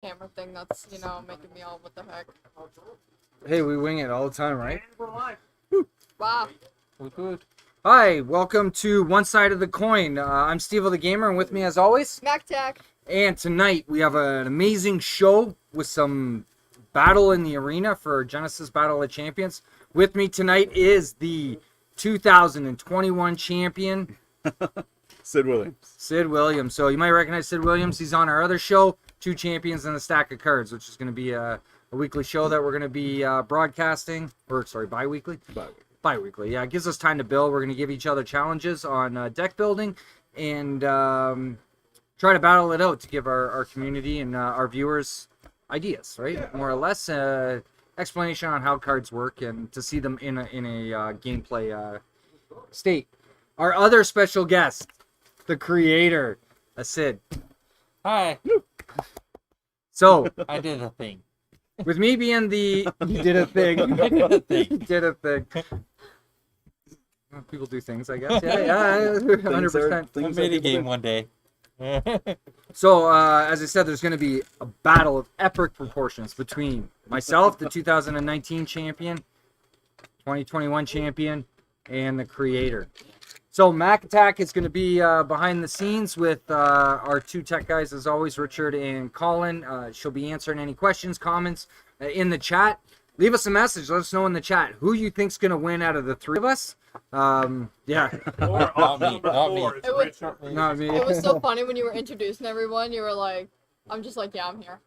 camera thing that's, making me all what the heck. Hey, we wing it all the time, right? Wow. We could. Hi, welcome to One Side of the Coin. I'm Steveo the Gamer, and with me as always. MacTac. And tonight we have an amazing show with some battle in the arena for Genesis Battle of Champions. With me tonight is the 2021 champion, Sid Williams. Sid Williams. So you might recognize Sid Williams. He's on our other show, Two Champions and a Stack of Cards, which is going to be a weekly show that we're going to be broadcasting, bi-weekly? Bi-weekly, yeah. It gives us time to build. We're going to give each other challenges on deck building and try to battle it out to give our community and our viewers ideas, right? Yeah. More or less, explanation on how cards work and to see them in a gameplay state. Our other special guest, the creator, Sid. Hi. So I did a thing. with me being the you did a thing. I did a thing. You did a thing. Well, people do things, I guess. Yeah, 100%. I made a game one day. So, as I said, there's going to be a battle of epic proportions between myself, the 2019 champion, 2021 champion, and the creator. So, Mac Attack is going to be behind the scenes with our two tech guys, as always, Richard and Colin. She'll be answering any questions, comments in the chat. Leave us a message. Let us know in the chat who you think's going to win out of the three of us. Yeah. Not me. Not me. Not me. It was so funny when you were introducing everyone. You were like, I'm just like, yeah, I'm here.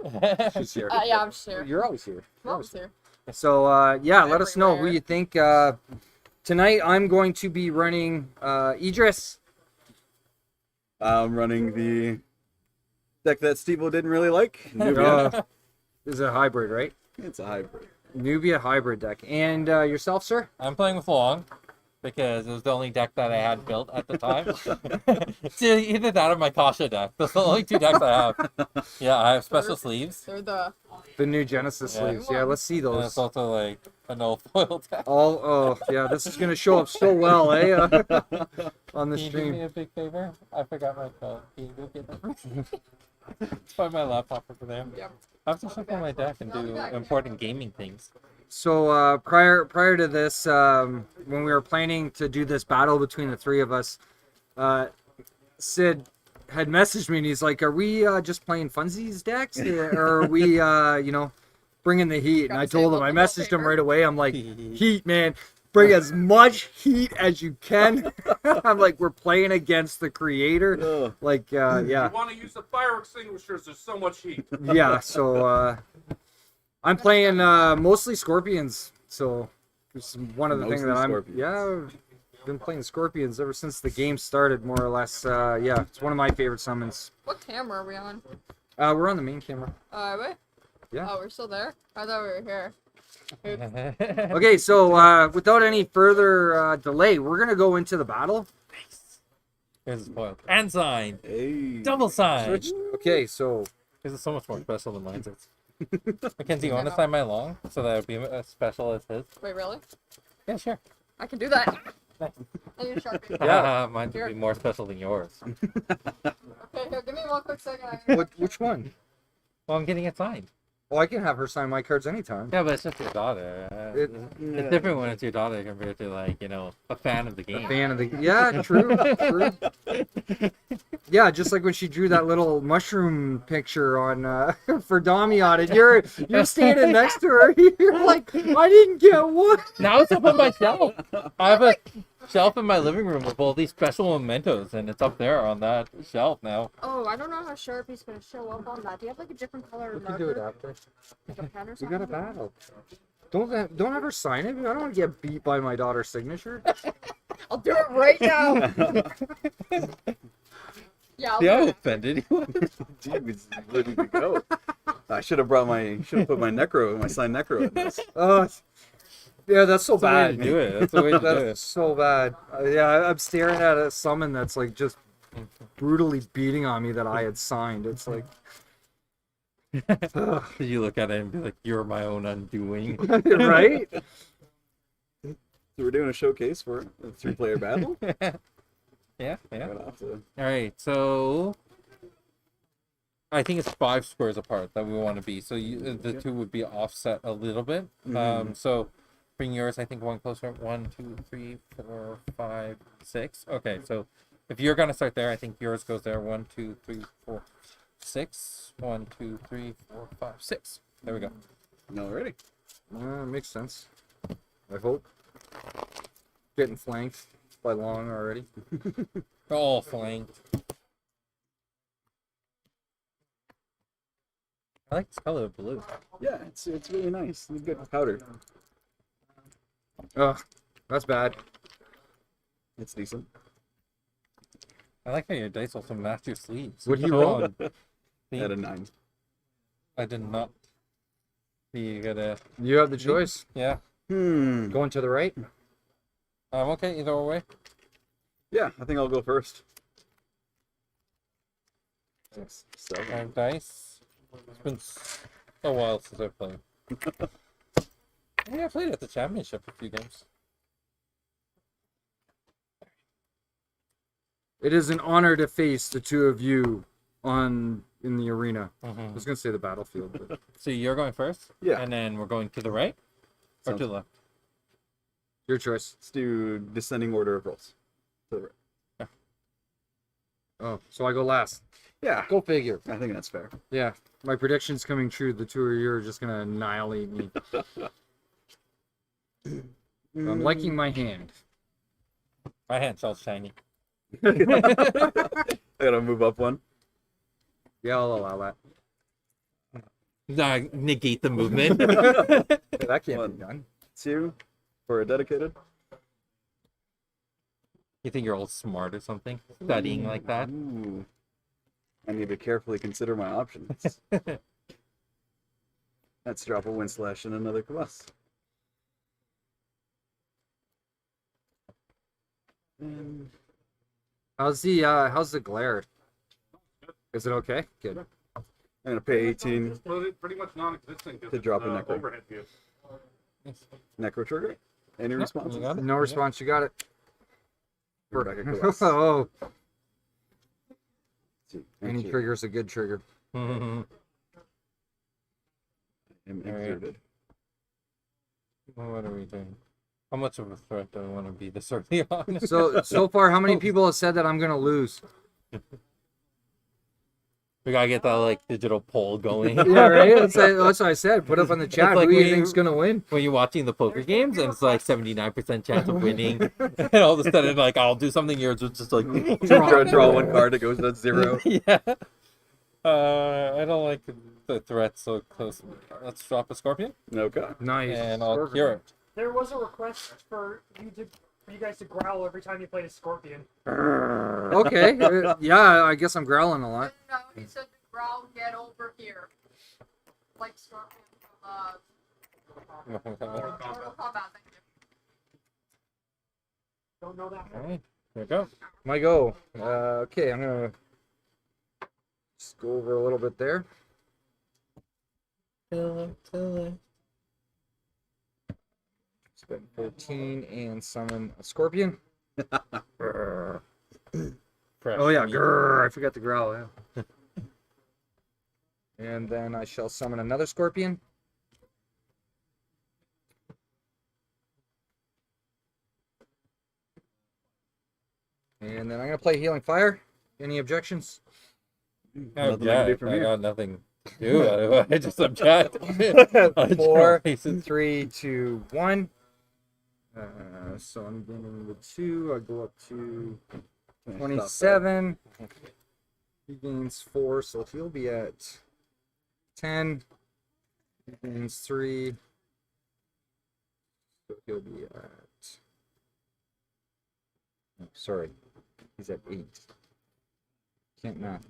She's here. Yeah, I'm just here. You're always here. I'm always here. So, yeah, let us know who Everywhere. you think. Tonight, I'm going to be running Idris. I'm running the deck that Steveo didn't really like. Nubia. This is a hybrid, right? It's a hybrid. Nubia hybrid deck. And yourself, sir? I'm playing with Long because it was the only deck that I had built at the time. It's either that or my Kasha deck. Those are the only two decks I have. Yeah, I have special sleeves. They're the. The new Genesis Yeah. sleeves. Yeah, let's see And it's those. also like a no foil deck. Oh, yeah, this is going to show up so well, eh? On the Can you do me stream. a big favor? I forgot my phone. Can you go get that for me? It's by my laptop over there. Yep. I have to shuffle my deck and do important gaming things. So, prior to this, when we were planning to do this battle between the three of us, Sid had messaged me and he's like, are we just playing funsies decks? Or are we, bringing the heat? And I told him, I messaged him right away. I'm like, heat, man. Bring as much heat as you can. I'm like, we're playing against the creator. Ugh. Like, yeah. You want to use the fire extinguishers, there's so much heat. Yeah, so I'm playing mostly Scorpions. So it's one of the things that Mostly I'm Scorpions. I've been playing Scorpions ever since the game started, more or less. Yeah, it's one of my favorite summons. What camera are we on? We're on the main camera. Wait. Yeah. Oh, we're still there? I thought we were here. Okay, so without any further delay, we're gonna go into the battle. Here's the foil. And sign. Hey. Double sign. Switch. Okay, so This is so much more special than mine's. Mackenzie, you want to sign my long so that it would be as special as his? Wait, really? Yeah, sure. I can do that. Nice. I need a Sharpie. Yeah. Mine would be more special than yours. Okay, here, give me one quick second. which one? Well, I'm getting it signed. Well, I can have her sign my cards anytime. Yeah, but it's just your daughter. It's different when it's your daughter compared to, like, a fan of the game. Fan of the true. Yeah, just like when she drew that little mushroom picture on for Damian, and you're standing next to her. You're like, I didn't get one. Now it's up on my shelf. I have a shelf in my living room with all these special mementos, and it's up there on that shelf now. Oh, I don't know how Sharpie's gonna show up on that. Do you have like a different color We can marker? do it after. Like a pen or We something? got a battle. Don't have her sign it. I don't want to get beat by my daughter's signature. I'll do it right now. Yeah, I'll See, do I'm it. offended. Dude, it's ready to go. I should have put my signed necro in this. Yeah, that's so That's the way to bad. do it. That's the way to do That's it. so bad. Yeah, I'm staring at a summon that's like just brutally beating on me that I had signed. It's like, ugh. Did you look at it and be like, "You're my own undoing"? Right? So we're doing a showcase for a 3-player battle. Yeah. Right off the- All right, so I think it's 5 squares apart that we want to be. So the two would be offset a little bit. So bring yours, I think, one closer. 1, 2, 3, 4, 5, 6. Okay, so if you're gonna start there, I think yours goes there. 1, 2, 3, 4, 6. 1, 2, 3, 4, 5, 6. There we go. Alrighty. Makes sense. I hope. Getting flanked by Long already. All flanked. I like this color of blue. Yeah, it's really nice. It's good powder. Oh, that's bad. It's decent. I like how your dice also match your sleeves. What'd he roll? At a 9. I did not. You gotta. You have the choice. Yeah. Going to the right. I'm okay either way. Yeah, I think I'll go first. 5 dice. It's been a while since I've played. Yeah, I played at the championship a few games. It is an honor to face the two of you in the arena. I was gonna say the battlefield, but So you're going first? Yeah. And then we're going to the right? Or Sounds- to the left? your choice. Let's do descending order of rolls. To the right. Oh, so I go last. Yeah, Go figure. I think that's fair. Yeah, my prediction's coming true. The two of you are just gonna annihilate me. I'm liking my hand. My hand's all shiny. I gotta move up one. Yeah, I'll allow that. Negate the movement. That can't One. be done. 2 for a dedicated. You think you're all smart or something? Studying like that? Ooh. I need to carefully consider my options. Let's drop a wind slash and another Kvass. And How's the glare? Is it okay? Good. I'm gonna pay 18 It's pretty much non-existent. 'cause To it's, drop a necro. overhead view. necro trigger. Any responses? You got it? No response. You got it. Rebecca Kvass. Oh, See, any thank you. trigger's a good trigger. I'm Alright. exerted. What are we doing? How much of a threat do I want to be this early on? So far, how many people have said that I'm gonna lose? We gotta get that like digital poll going. Yeah, right. That's what I said. Put up on the chat. like Who do you we- think's gonna win? When you're watching the poker games and it's like 79% chance of winning, and all of a sudden like I'll do something, yours was just like draw one card, it goes to 0. yeah. I don't like the threat so close. Let's drop a scorpion Okay. Nice. and I'll Perfect. cure it. There was a request for you guys to growl every time you played a scorpion. Okay. Yeah, I guess I'm growling a lot. No, he said to growl, get over here. Like Scorpion from Mortal Kombat, thank you. Don't know that. Alright, here we go. My go. Okay, I'm gonna just go over a little bit there. Spend 14 and summon a scorpion. Oh yeah, grrr, I forgot to growl. Yeah. And then I shall summon another scorpion. And then I'm gonna play Healing Fire. Any objections? Nothing I can do from I here. got nothing to do. I just object. 4, I 3, 2, 1. So I'm getting the 2. I go up to 27. He gains 4, so he'll be at 10. He gains 3. So he'll be at. Oh, sorry. He's at 8. Can't math.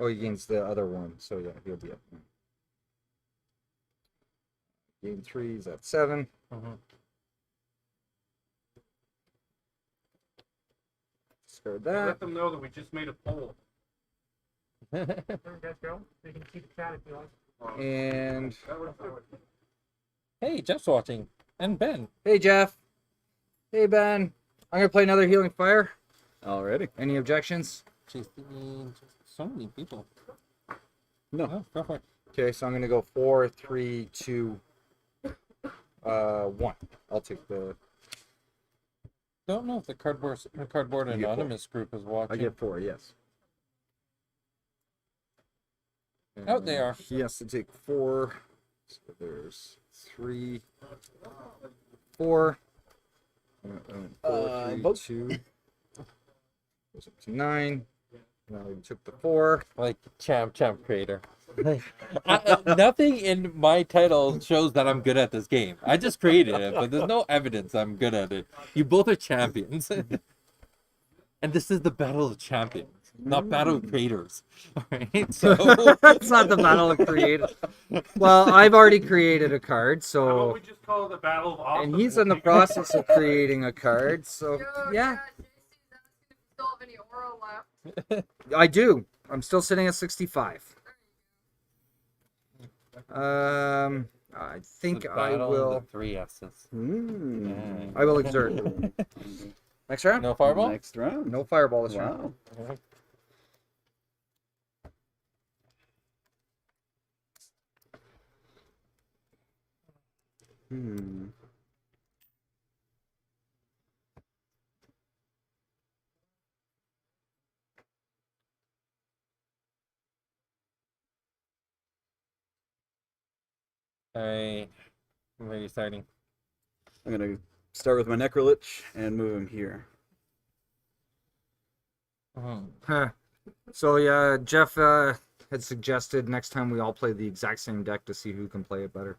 Oh, he gains the other one, so yeah, he'll be at 9. Gain 3 is at 7. Discard that. Let them know that we just made a poll. There you guys go. You can keep the chat if you like. And That was good. Hey, Jeff's watching. And Ben. hey, Jeff. Hey, Ben. I'm gonna play another Healing Fire. Alrighty. Any objections? Chase the so many people. No. Oh, go for it. Okay, so I'm gonna go 4, 3, 2, 1. I'll take the. Don't know if the Cardboard You get 4. Anonymous group is watching. I get 4, yes. Oh, they are. He has to take 4. So there's 3, 4. 4, 3, vote. 2. Goes up to 9. Now we took the 4. Like champ creator. Nothing in my title shows that I'm good at this game. I just created it, but there's no evidence I'm good at it. You both are champions. And this is the battle of champions, not battle of creators. Alright, so It's not the battle of creators. Well, I've already created a card, How about so we just call it the Battle of Awesome? and he's in the process of creating a card, so yeah, JC's asking if you still have any aura left. I do. I'm still sitting at 65. I think the I battle will. of the 3 S's. I will exert. Next round? No fireball? Next round. No fireball this round. Wow. Alright. Where are you starting? I'm gonna start with my Necrolich and move him here. Huh. So yeah, Jeff had suggested next time we all play the exact same deck to see who can play it better.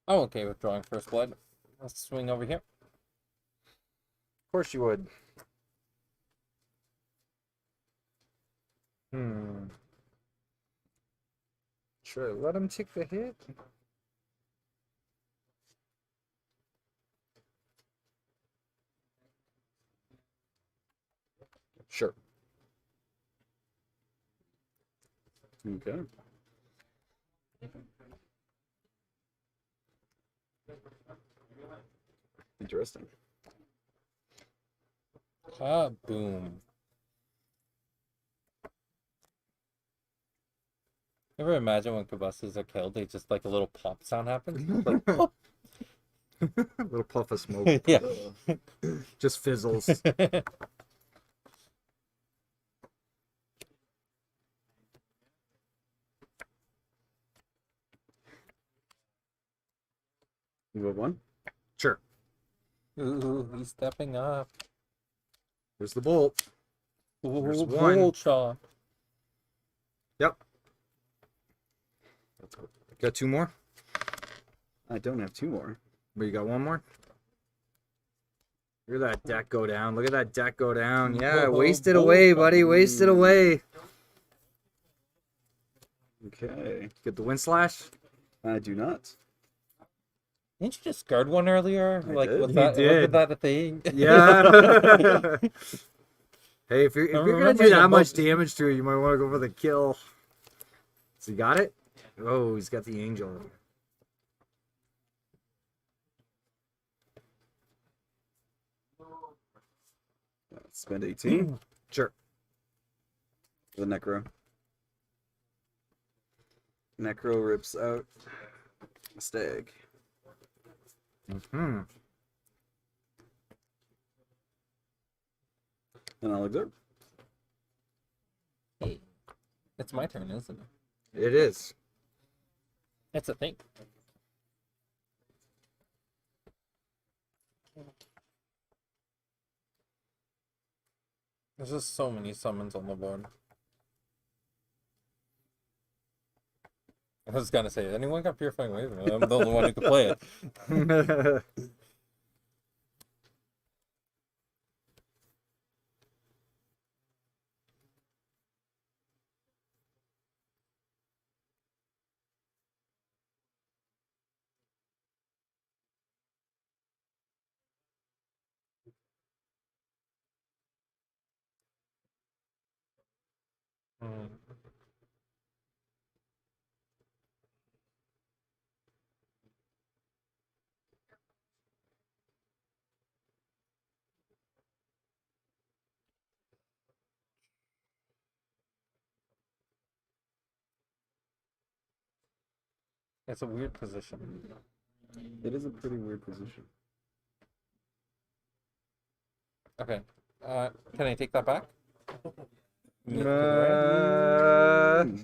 I'm okay with drawing first blood. Let's swing over here. Of course you would. Sure, let him take the hit. Sure. Okay. Interesting. Boom. Ever imagine when Cabustas are killed, they just like a little pop sound happens? Like, pop. A little puff of smoke. Yeah. Just fizzles. You have one? Sure. Ooh, he's stepping up. There's the bolt. Ooh, There's one. bolt shot. Yep. Got 2 more? I don't have 2 more. But you got 1 more? Look at that deck go down. Look at that deck go down. Yeah, waste it away, buddy. Waste it away. Okay. Get the wind slash. I do not. Didn't you discard one earlier? I Like, did. was You that, did. wasn't that a thing? Yeah. Hey, if you're gonna remember do the that much boat- damage to it, you might want to go for the kill. So you got it? Oh, he's got the angel. Spend 18 Sure. for the Necro. Necro rips out a stag. Hmm. And I'll exert. Hey, it's my turn, isn't it? It is. It's a thing. There's just so many summons on the board. I was gonna say, anyone got Purifying Wave? I'm the only one who can play it. Mm. It's a weird position. It is a pretty weird position. Okay. Can I take that back?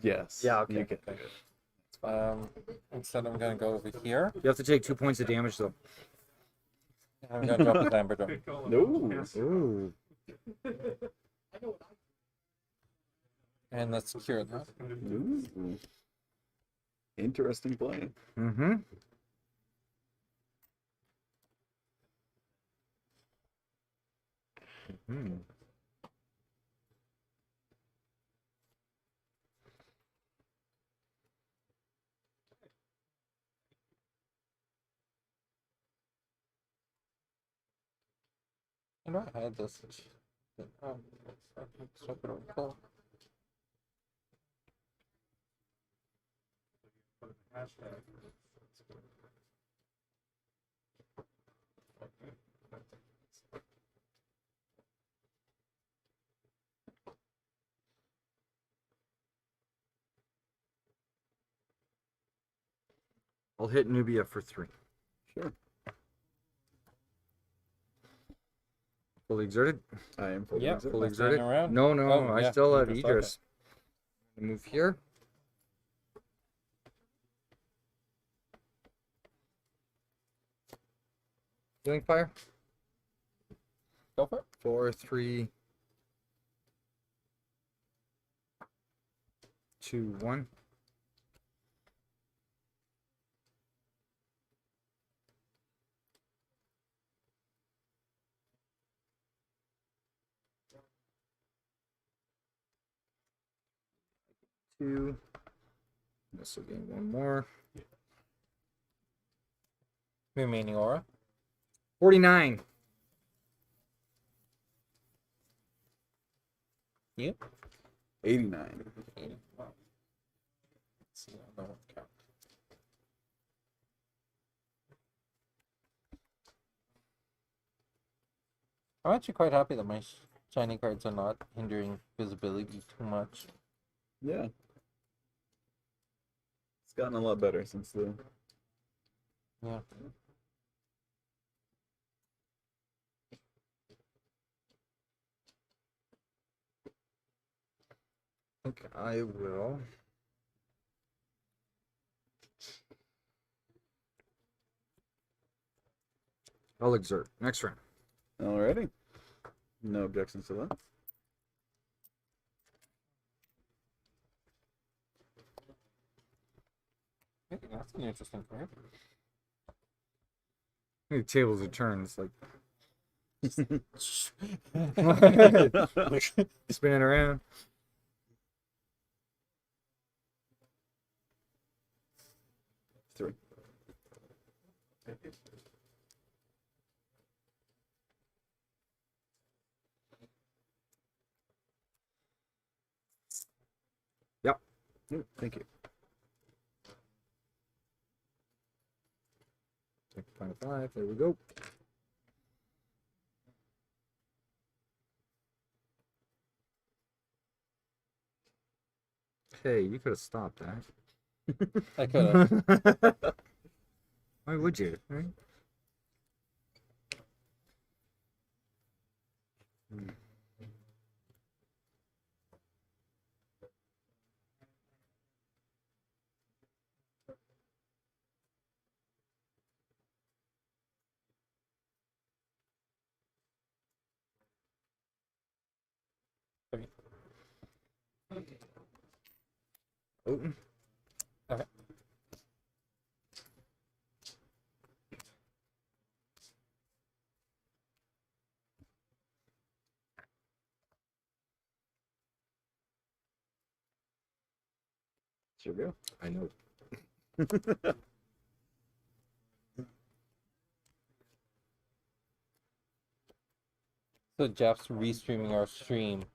Yes. Yeah, okay. You can. Instead, I'm gonna go over here. You have to take 2 points of damage though. I'm gonna drop the amber drum. No. Ooh. And let's secure that. Ooh. Interesting play. Mm-hmm. Mm-hmm. You know, I had this. Swap it over. Cool. Hashtag. I'll hit Nubia for 3. Sure. Fully exerted. I am fully Yeah, exerted. Fully I'm standing exerted. around. No, no, Oh, I yeah, still have Idris, Idris. Move here. Healing fire. Go for it. 4, 3, 2, 1. Two. This will gain 1 more. Remaining aura. 49. You? 89. Let's see on the one count. I'm actually quite happy that my shiny cards are not hindering visibility too much. Yeah. It's gotten a lot better since the. Yeah. I think I will. I'll exert. Next round. Alrighty. No objections to that. Hey, that's an interesting card. The tables are turned. It's like spinning around. Three. Yep. Thank you. Take 5. There we go. Okay, you could have stopped that. I could have. Why would you? Right? Open. Okay. Sure go. I know. So Jeff's restreaming our stream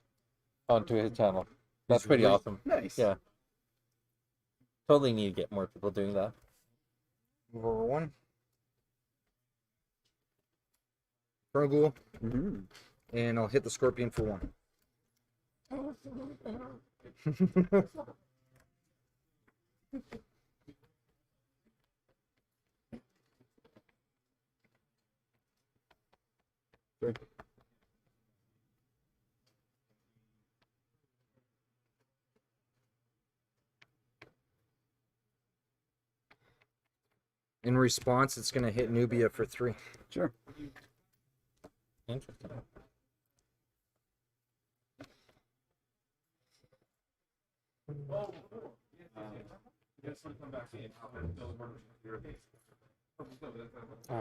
onto his channel. That's pretty awesome. Nice. Yeah. Totally need to get more people doing that. Move over one. Burgle, Mm-hmm. and I'll hit the scorpion for 1. Sure. In response, it's going to hit Nubia for 3. Sure. Interesting.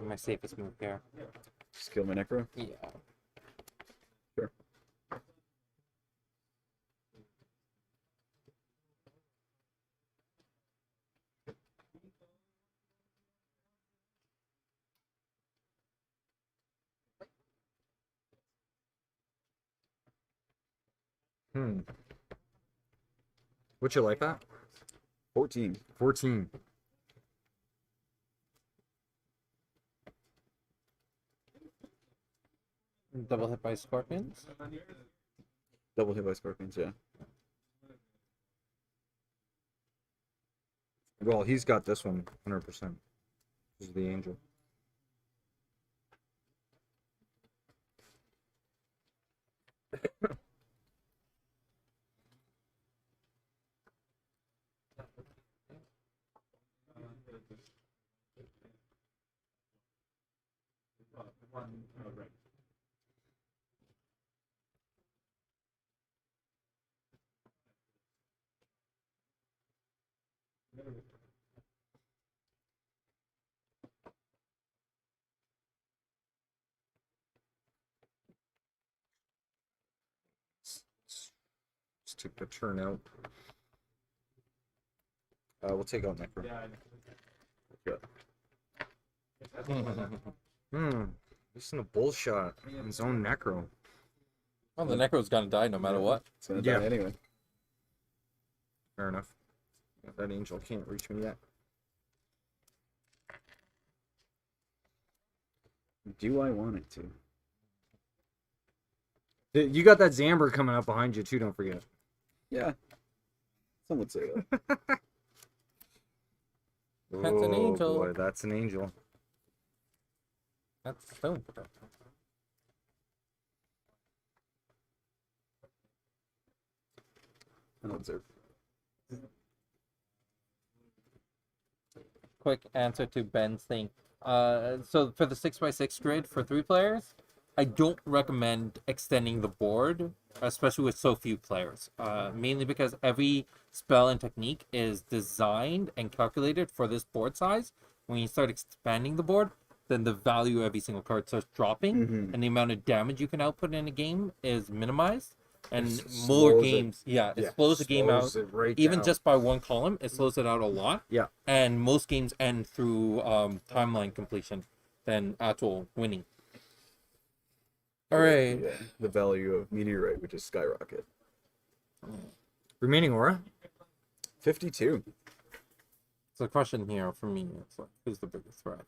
My safest move there. Just kill my necro. Yeah. Sure. What's your life at? 14. 14. Double hit by scorpions. Double hit by scorpions, yeah. Well, he's got this one 100%. This is the angel. Just took the turn out. We'll take out Necro. Listen to bullshot in his own Necro. Well, the Necro's gonna die no matter what. It's gonna Yeah. die anyway. Fair enough. Yeah, that angel can't reach me yet. Do I want it to? You got that Zamber coming up behind you too, don't forget. Yeah. Some would say that. That's an angel. Boy, that's an angel. That's stone protection. I'll observe. Quick answer to Ben's thing. So for the 6x6 grid for 3 players, I don't recommend extending the board, especially with so few players. Mainly because every spell and technique is designed and calculated for this board size. When you start expanding the board, then the value of every single card starts dropping, and the amount of damage you can output in a game is minimized. And more slows games, it slows the game out. slows it right Even down. just by one column, it slows it out a lot. Yeah. And most games end through timeline completion than actual winning. All right. Yeah. The value of meteorite would just skyrocket. Remaining aura? 52. So the question here for me is like, who's the biggest threat?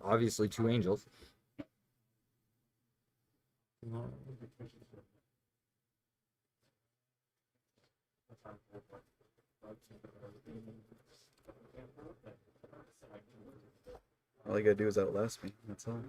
Obviously 2 angels. All you gotta do is outlast me. That's all.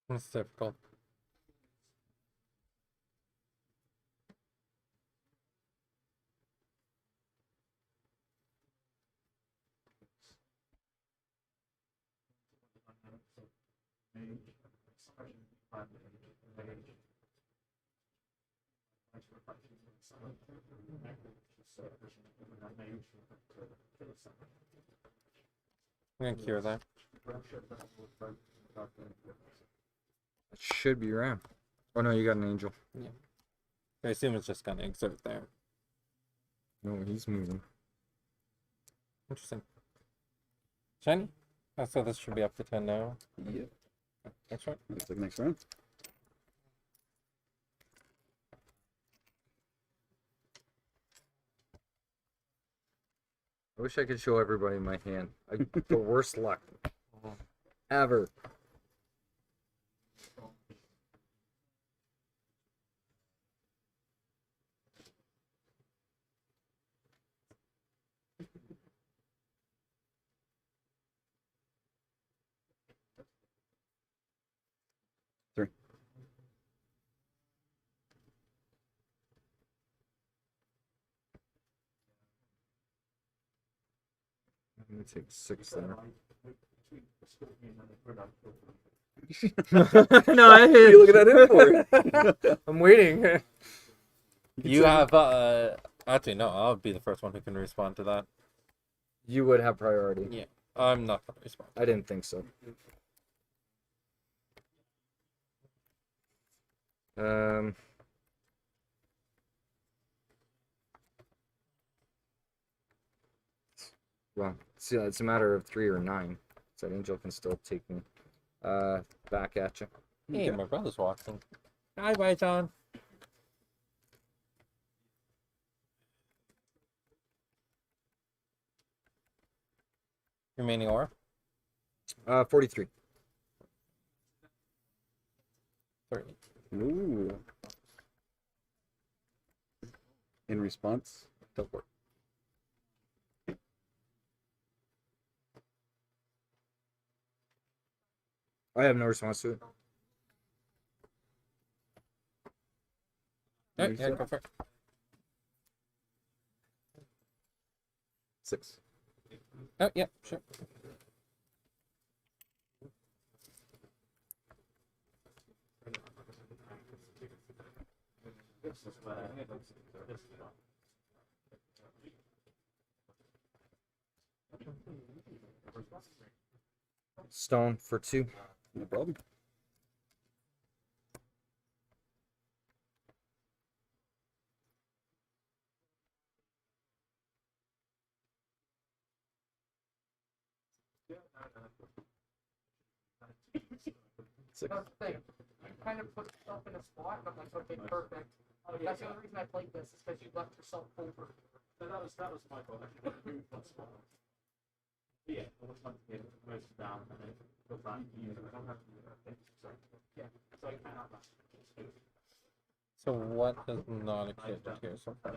That's difficult. I'm gonna cure that. It should be Ram. Oh no, you got an angel. I assume it's just gonna exert there. No, he's moving. Interesting. Shiny? Oh, so this should be up to 10 now. Yep. Next one. Looks like next round. I wish I could show everybody my hand. The worst luck ever. Three. I'm gonna take 6 there. No, What are you looking at him for? I'm waiting. You have, actually, no, I'll be the first one who can respond to that. You would have priority. Yeah. I'm not gonna respond. I didn't think so. Well, see, it's a matter of 3 or 9. So that angel can still take me back at you. Hey, my brother's watching. Hi, bye, John. Remaining or? 43. 30. Ooh. In response, teleport. I have no response to it. Yeah, go for it. 6. Oh, yeah, sure. Stone for 2. No problem. Six. That's the thing. You kind of put yourself in a spot, and I'm like, okay, perfect. That's the only reason I played this, is because you left yourself over. That was my goal. Yeah, it was fun to get most down and then go back. I don't have to do that. Yeah, so I cannot. So what does not exist here so far?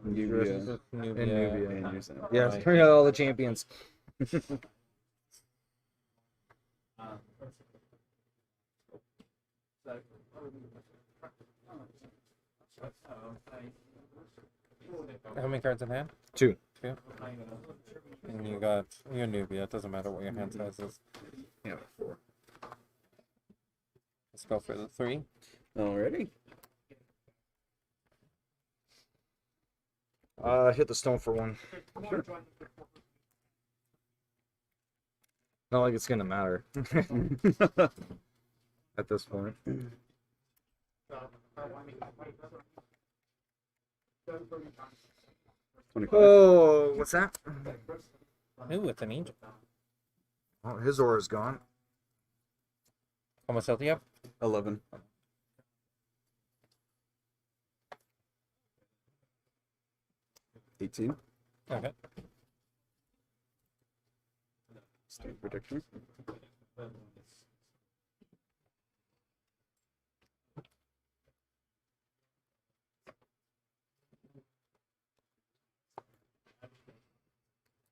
Nubia. Just Nubia. And Nubia. And Usan. Yeah, Right. bring out all the champions. How many cards in hand? 2. 2. And you got your Nubia. It doesn't matter what your hand size is. Yeah, 4. Let's go for the 3. Alrighty. Hit the stone for 1. Not like it's gonna matter at this point. Oh, what's that? Ooh, it's an angel. Oh, his aura's gone. How much health do you have? 11. 18. Okay. State prediction.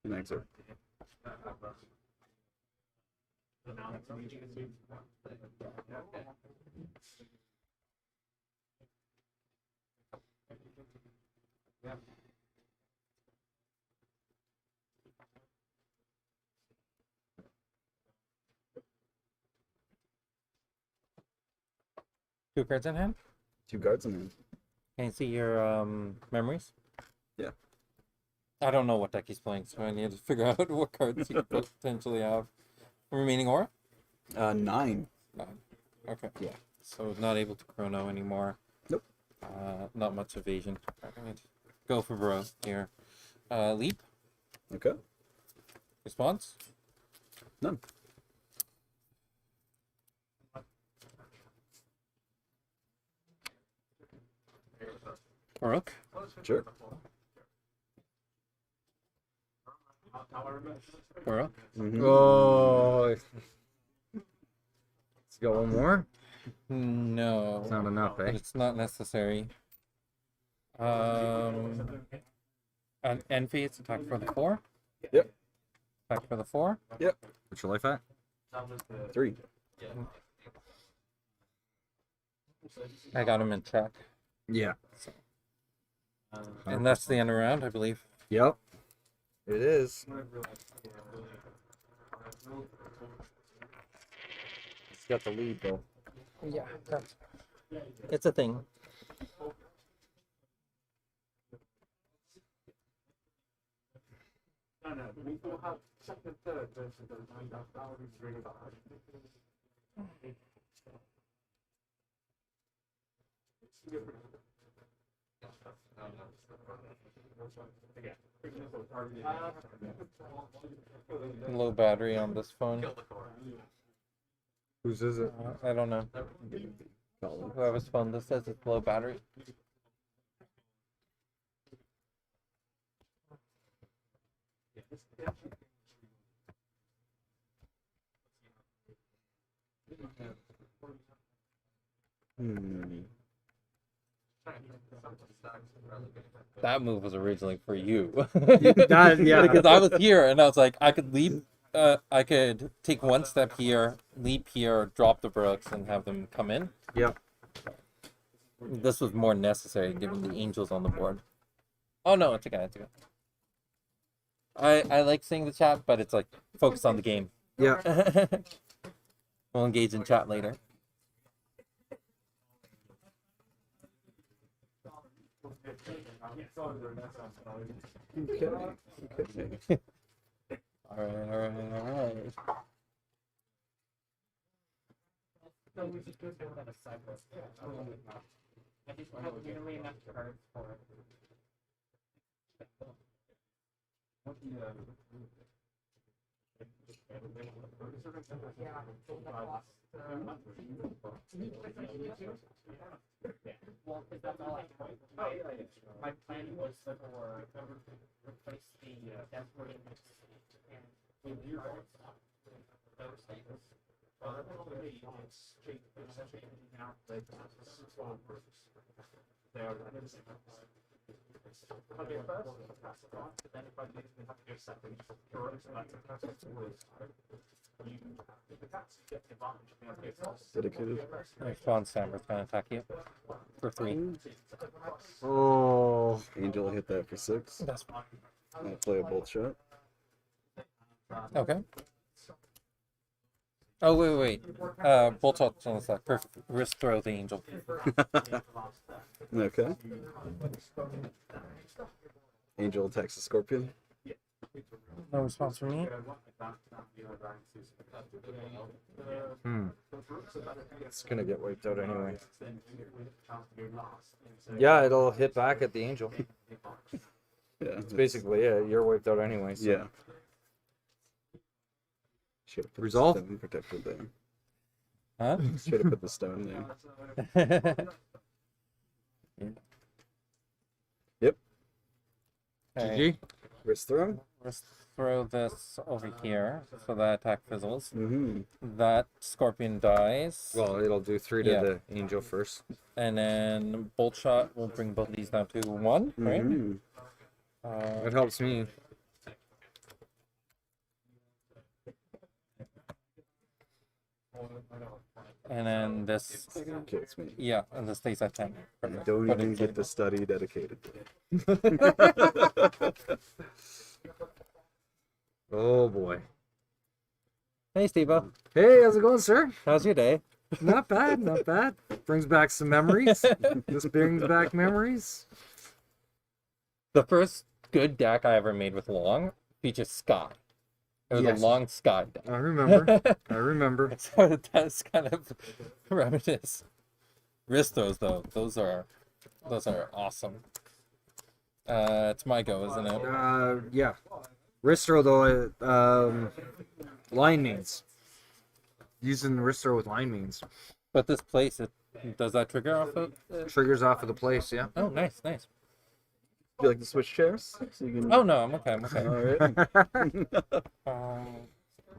And exit. Two cards in hand. 2 guards in hand. Can you see your memories? Yeah. I don't know what deck he's playing, so I need to figure out what cards he could potentially have. Remaining aura? 9. Okay. Yeah. So not able to chrono anymore. Nope. Not much evasion. Alright. Go for bro here. Leap. Okay. Response. None. Rook. Sure. Rook. Mhm. Oh. Let's go one more. No. It's not enough, But eh? it's not necessary. An Enphase attack for the 4. Yep. Attack for the 4. What's your life at? 3. I got him in check. Yeah. And that's the end of round, I believe. Yep. It is. It's got the lead though. Yeah, it's a thing. Low battery on this phone. Whose is it? I don't know. Whoever's phone this says it's low battery. That move was originally for you. Yeah. Because I was here and I was like, I could leap, I could take one step here, leap here, drop the Brooks, and have them come in. Yep. This was more necessary given the angels on the board. Oh no, it's okay, it's okay. I like seeing the chat, but it's like focus on the game. Yeah. We'll engage in chat later. Okay. Alright. So we just do it with a cyclist. I just have nearly enough cards for it. Well, because that's all my plan was for replace the death word and those things. Okay, first, then if I do your second, Dedicated. Sean Stamber's gonna attack you for 3. Oh. Angel hit that for 6. That's fine. I'll play a bolt shot. Okay. Oh wait. Bolt shot on the side. Perfect. Wrist throw the angel. Okay. Angel attacks the scorpion. No response from me. It's gonna get wiped out anyway. Yeah, it'll hit back at the angel. Yeah. It's basically you're wiped out anyway. So. Yeah. Should have put Resolve? the stone protector there. Huh? Should have put the stone there. Yep. GG. Wrist throw. Let's throw this over here so that attack fizzles. Mm-hmm. That scorpion dies. Well, it'll do 3 to Yeah. the angel first. And then bolt shot will bring both of these down to 1, right? Mm-hmm. It helps me. And then this, Kills me. yeah, and this stays at 10. I Perfect. don't Put even it get in. the study dedicated. Oh boy. Hey, Steveo. Hey, how's it going, sir? How's your day? Not bad, not bad. Brings back some memories. This brings back memories. The first good deck I ever made with Long features Sky. It was Yes. a long sky day. I remember. I remember. So that's kind of reminisce. Ristos though, those are awesome. It's my go, isn't it? Yeah. Ristro though, line mains. Using Ristro with line mains. But this place, does that trigger off of? Triggers off of the place, yeah. Oh, nice. Do you like to switch chairs? So you can... Oh no, I'm okay. All right.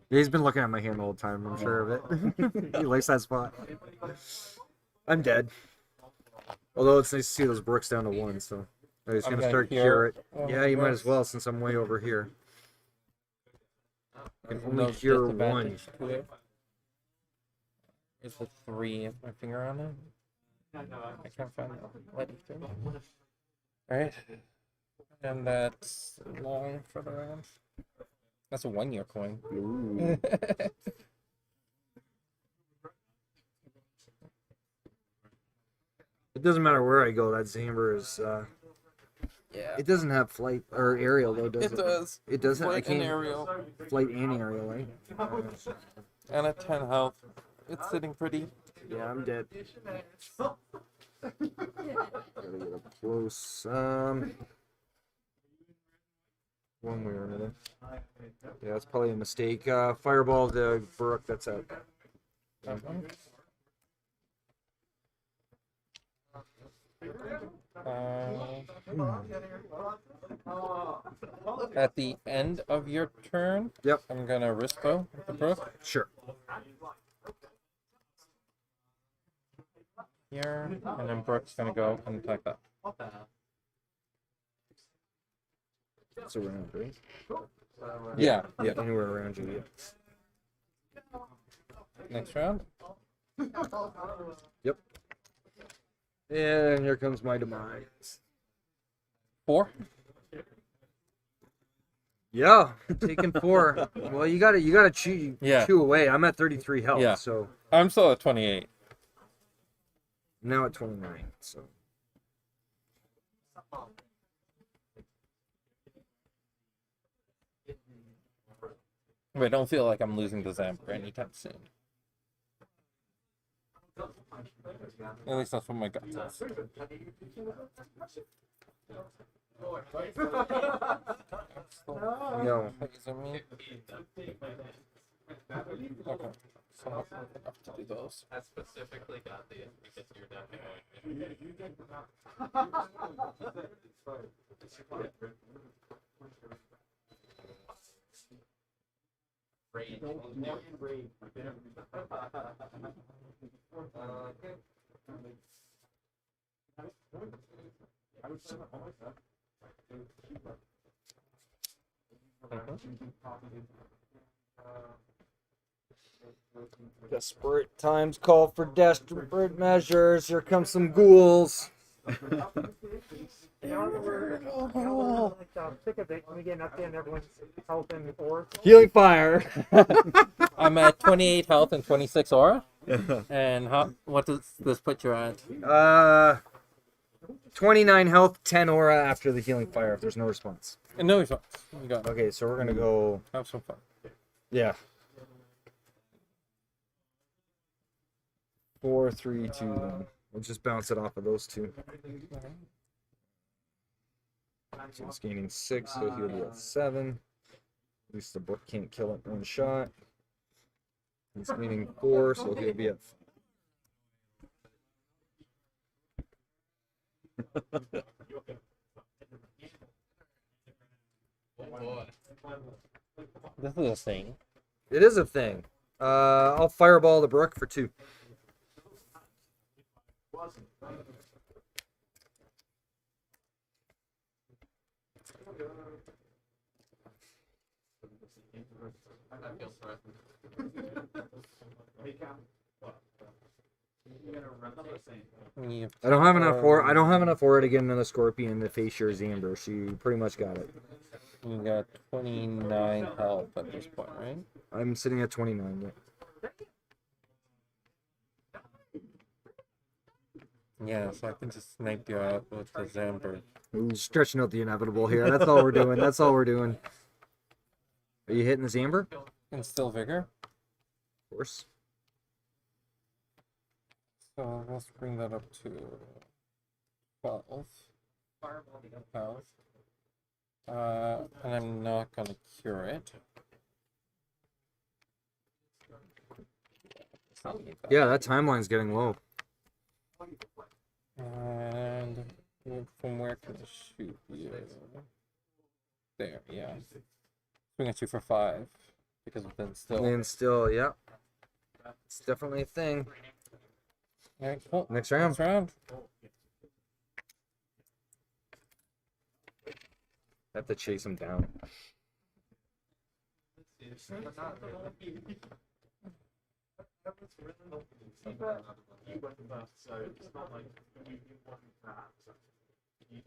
He's been looking at my hand the whole time, I'm sure of it. He likes that spot. I'm dead. Although it's nice to see those brooks down to 1, so he's I'm gonna gonna start cure cure it. all Yeah, the you might brooks. as well since I'm way over here. I can No only cure 1. disadvantage to it. Is the 3 of my finger on it? I can't find the lighting thing. Alright. And that's long for the round. That's a 1-year coin. Ooh. It doesn't matter where I go, that Zamber is Yeah. it doesn't have flight or aerial though, does it? It does. It does have I Flight and can't aerial. flight and aerial, right? And a 10 health. It's sitting pretty. Yeah, I'm dead. Gotta get up close. One way or another. Yeah, that's probably a mistake. Fireball the Brook, that's out. At the end of your turn, Yep. I'm gonna Rispo with the brook Sure. here, and then Brook's gonna go and attack that. It's around, right? Yeah. Yeah, anywhere around you. Yeah. Next round. Yep. And here comes my demise. 4. Yeah, taking 4. Well, you gotta chew Yeah. chew away. I'm at 33 health, Yeah. so I'm still at 28. I'm now at 29. So But I don't feel like I'm losing to Zamper anytime soon. At least that's what my gut says. no. Phasing me. Okay. So I'm not enough to do those. I specifically got the because you're definitely Desperate times call for desperate measures. Here come some ghouls. Sick of it. Can we get an update on everyone's health and ore? Healing fire. I'm at 28 health and 26 aura. And what does this put you at? 29 health, 10 aura after the healing fire if there's no response. And no response. You got it. Okay, so we're gonna go. Have some fun. Yeah. 4, 3, 2, 1. We'll just bounce it off of those two. So it's gaining 6, so he'll be at 7. At least the book can't kill it in one shot. He's gaining 4, so he'll be at. This is a thing. It is a thing. I'll fireball the brook for 2. that feels right. I don't have enough aura. I don't have enough aura to get another scorpion to face your Zamber. She pretty much got it. You got 29 health at this point, right? I'm sitting at 29. Yeah. Yeah, so I can just snipe you out with the Zamber. Ooh, stretching out the inevitable here. That's all we're doing. That's all we're doing. Are you hitting this amber? Instill vigor. Of course. So let's bring that up to 12. 12. And I'm not gonna cure it. Yeah, that timeline's getting low. And from where can I shoot you? There, yeah. Swing at you for 5 because of the instill. And still, yeah. It's definitely a thing. Alright, cool. Next round. Next round. I have to chase him down. So it's not like you want that. Yeah.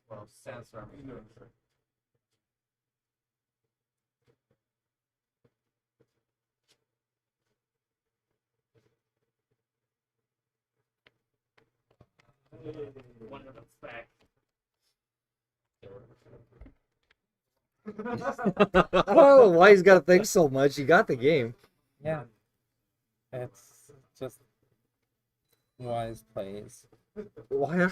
Well, sandstorm. One of them's back. I don't know why he's got to think so much. He got the game. Yeah. It's just wise plays. Why?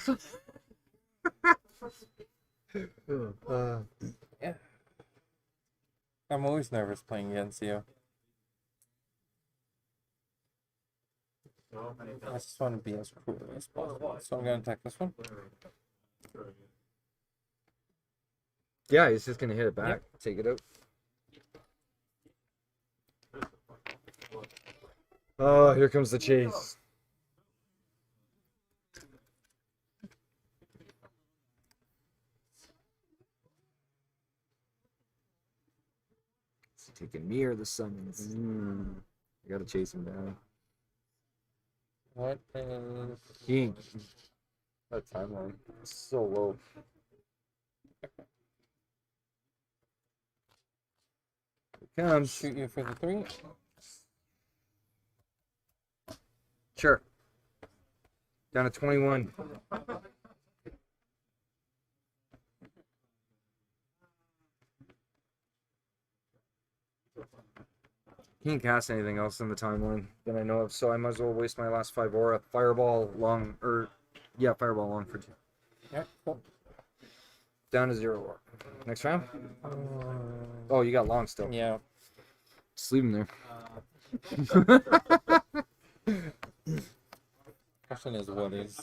Yeah. I'm always nervous playing against you. I just want to be as cool as possible. So I'm going to attack this one. Yeah, he's just gonna hit it back. Take it out. Oh, here comes the chase. Is he taking me or the summons? I gotta chase him down. What is... He ain't... That timeline is so low. Here it comes. Shoot you for the 3. Sure. Down to 21. He can't cast anything else in the timeline that I know of, so I might as well waste my last 5 aura. Fireball long, fireball long for 2. Yeah, cool. Down to 0 aura. Next round? Oh, you got long still. Yeah. Just leave him there. Question is, what is...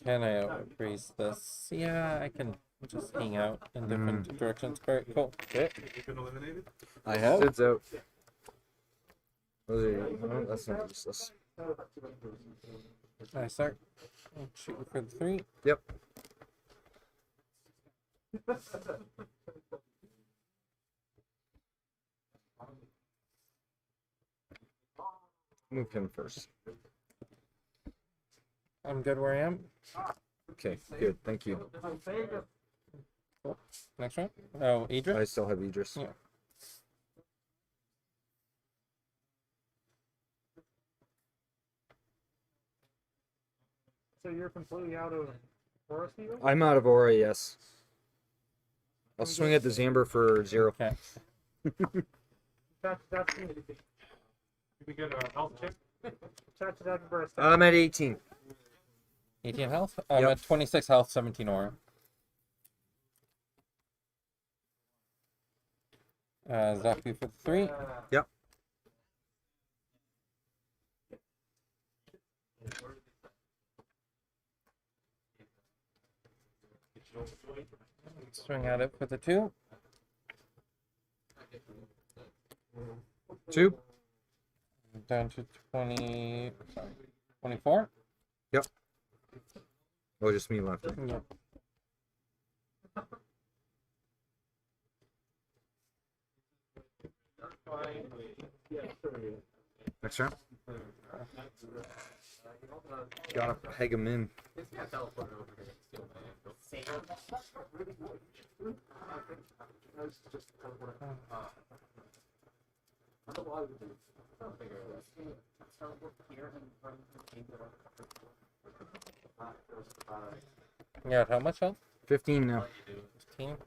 Can I outrace this? Yeah, I can just hang out in different directions. Alright, cool. Okay. I have. Sid's out. Oh, that's not useless. I start. Shoot you for the 3. Yep. Move him first. I'm good where I am. Okay, good. Thank you. Cool. Next round. Oh, Idris? I still have Idris. Yeah. So you're completely out of forest even? I'm out of aura, yes. I'll swing at the Zamber for 0. Okay. That's you can get a health check. Chat to that for a second. I'm at 18. 18 health? I'm Yep. at 26 health, 17 aura. Zap you for the 3. Yep. Swing at it for the 2. 2? Down to 20. Sorry, 24. Yep. Oh, just me left. Yep. Next round. Gotta peg him in. Yeah, how much health? 15 now. 15.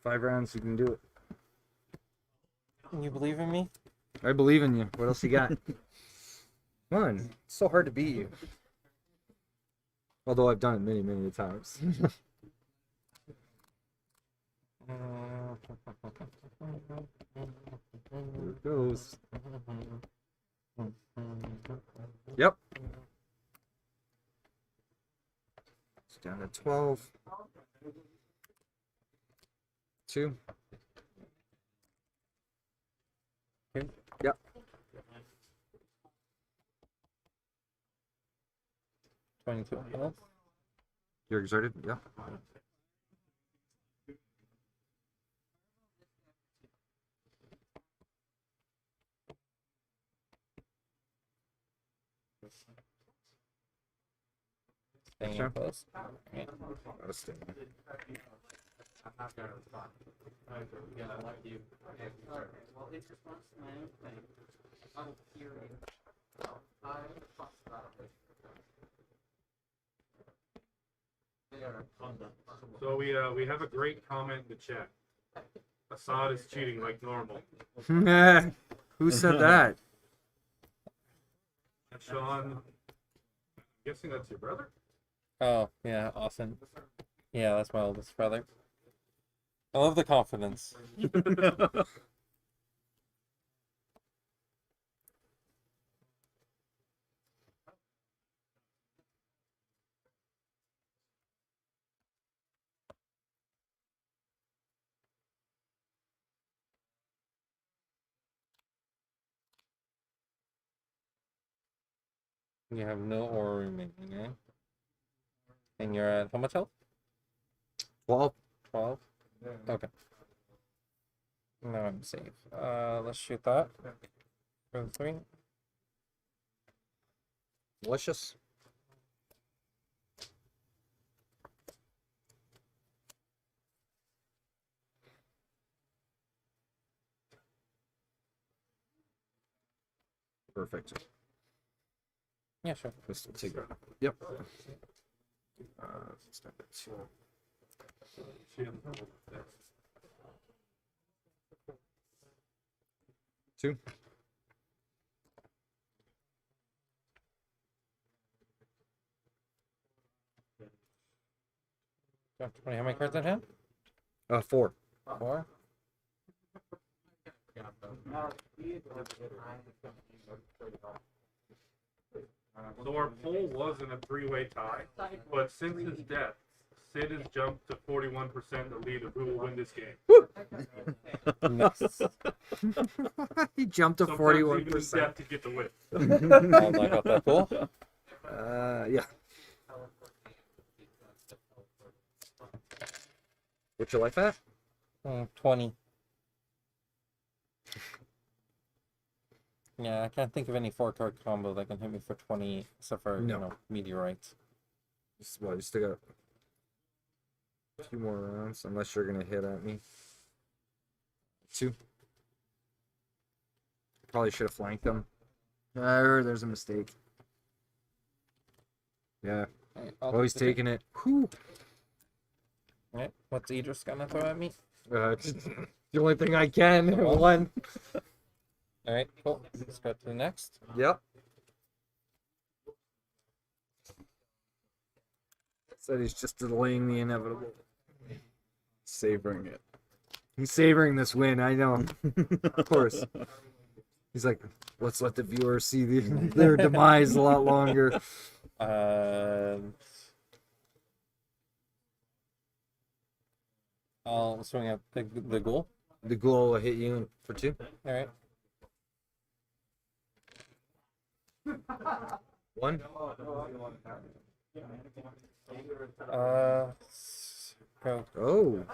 5 rounds, you can do it. You believe in me? I believe in you. What else you got? Come on. It's so hard to beat you. Although I've done it many, many times. Here it goes. Yep. It's down to 12. 2. Yep. $22. You're exerted? Yeah. Staying Sure. close. Gotta stay. I'm not gonna respond. Yeah, I like you. Well, it's response to my own thing. I'm hearing. So we have a great comment in the chat. Assad is cheating like normal. Who said that? And Sean, I'm guessing that's your brother? Oh, yeah, awesome. Yeah, that's my oldest brother. I love the confidence. You have no aura remaining, eh? And you're at how much health? 12. 12? Okay. Now I'm safe. Let's shoot that. For the 3. Malicious. Perfect. Yeah, sure. Pistol Tigger. Yep. Step it 2. Two. How many cards in hand? 4. 4? So our poll wasn't a three-way tie, but since his death, Sid has jumped to 41% the lead of who will win this game. Nice. He jumped to Sometimes even his 41%. death to get the win. I got that cool. Yeah. What's your life at? 20. Yeah, I can't think of any 4-card combo that can hit me for 20, except for, No. you know, meteorites. Well, you still got a few more rounds, unless you're gonna hit at me. 2. Probably should have flanked them. There's a mistake. Yeah. Alright, Always take the taking it. Whew. Alright, what's Idris gonna throw at me? The only thing I can. One. Alright, cool. Let's go to the next. Yep. Said he's just delaying the inevitable. Savoring it. He's savoring this win, I know. Of course. He's like, let's let the viewers see their demise a lot longer. I'll swing at the ghoul. The ghoul will hit you for 2. Alright. 1. Go. Oh,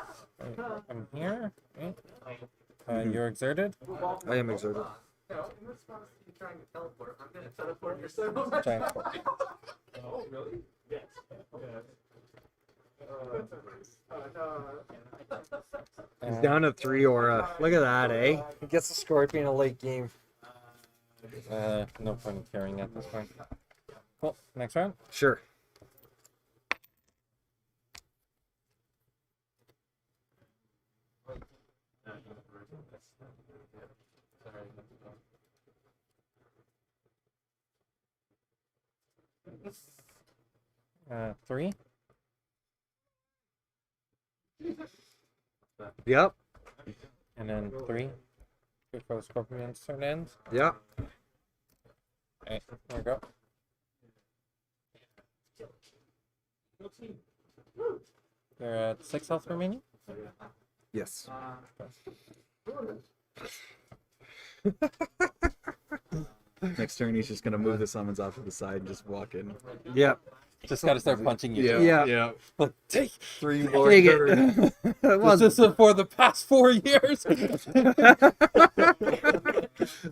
I'm here. Right. You're exerted. I am exerted. In response to you trying to teleport, I'm gonna teleport yourself. Giant fork. Oh, really? Yes. He's down to 3 aura. Look at that, eh? He gets the Scorpion in a late game. No point in carrying at this point. Cool. Next round. Sure. Three. Yep. And then three. Two for Scorpions turn ends. Yep. Okay, there we go. You're at 6 health remaining. Yes. Next turn, he's just gonna move the summons off to the side and just walk in. Yep. Just gotta start punching you. Yeah. Take Three more Take turns. it. this is for the past 4 years.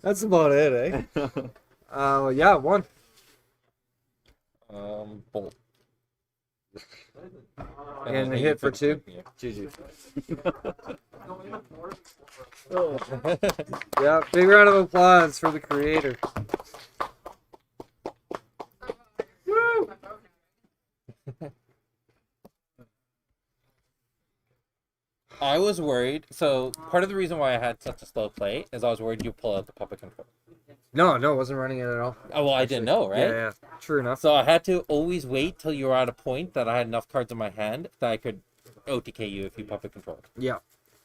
That's about it, eh? Yeah, one. Bolt. And a hit for 2. Yeah. GG. Yeah, big round of applause for the creator. I was worried. So part of the reason why I had such a slow play is I was worried you'd pull out the puppet control. No, it wasn't running it at all. Oh, well, I didn't know, right? Yeah, true enough. So I had to always wait till you were at a point that I had enough cards in my hand that I could OTK you if you puppet controlled. Yeah.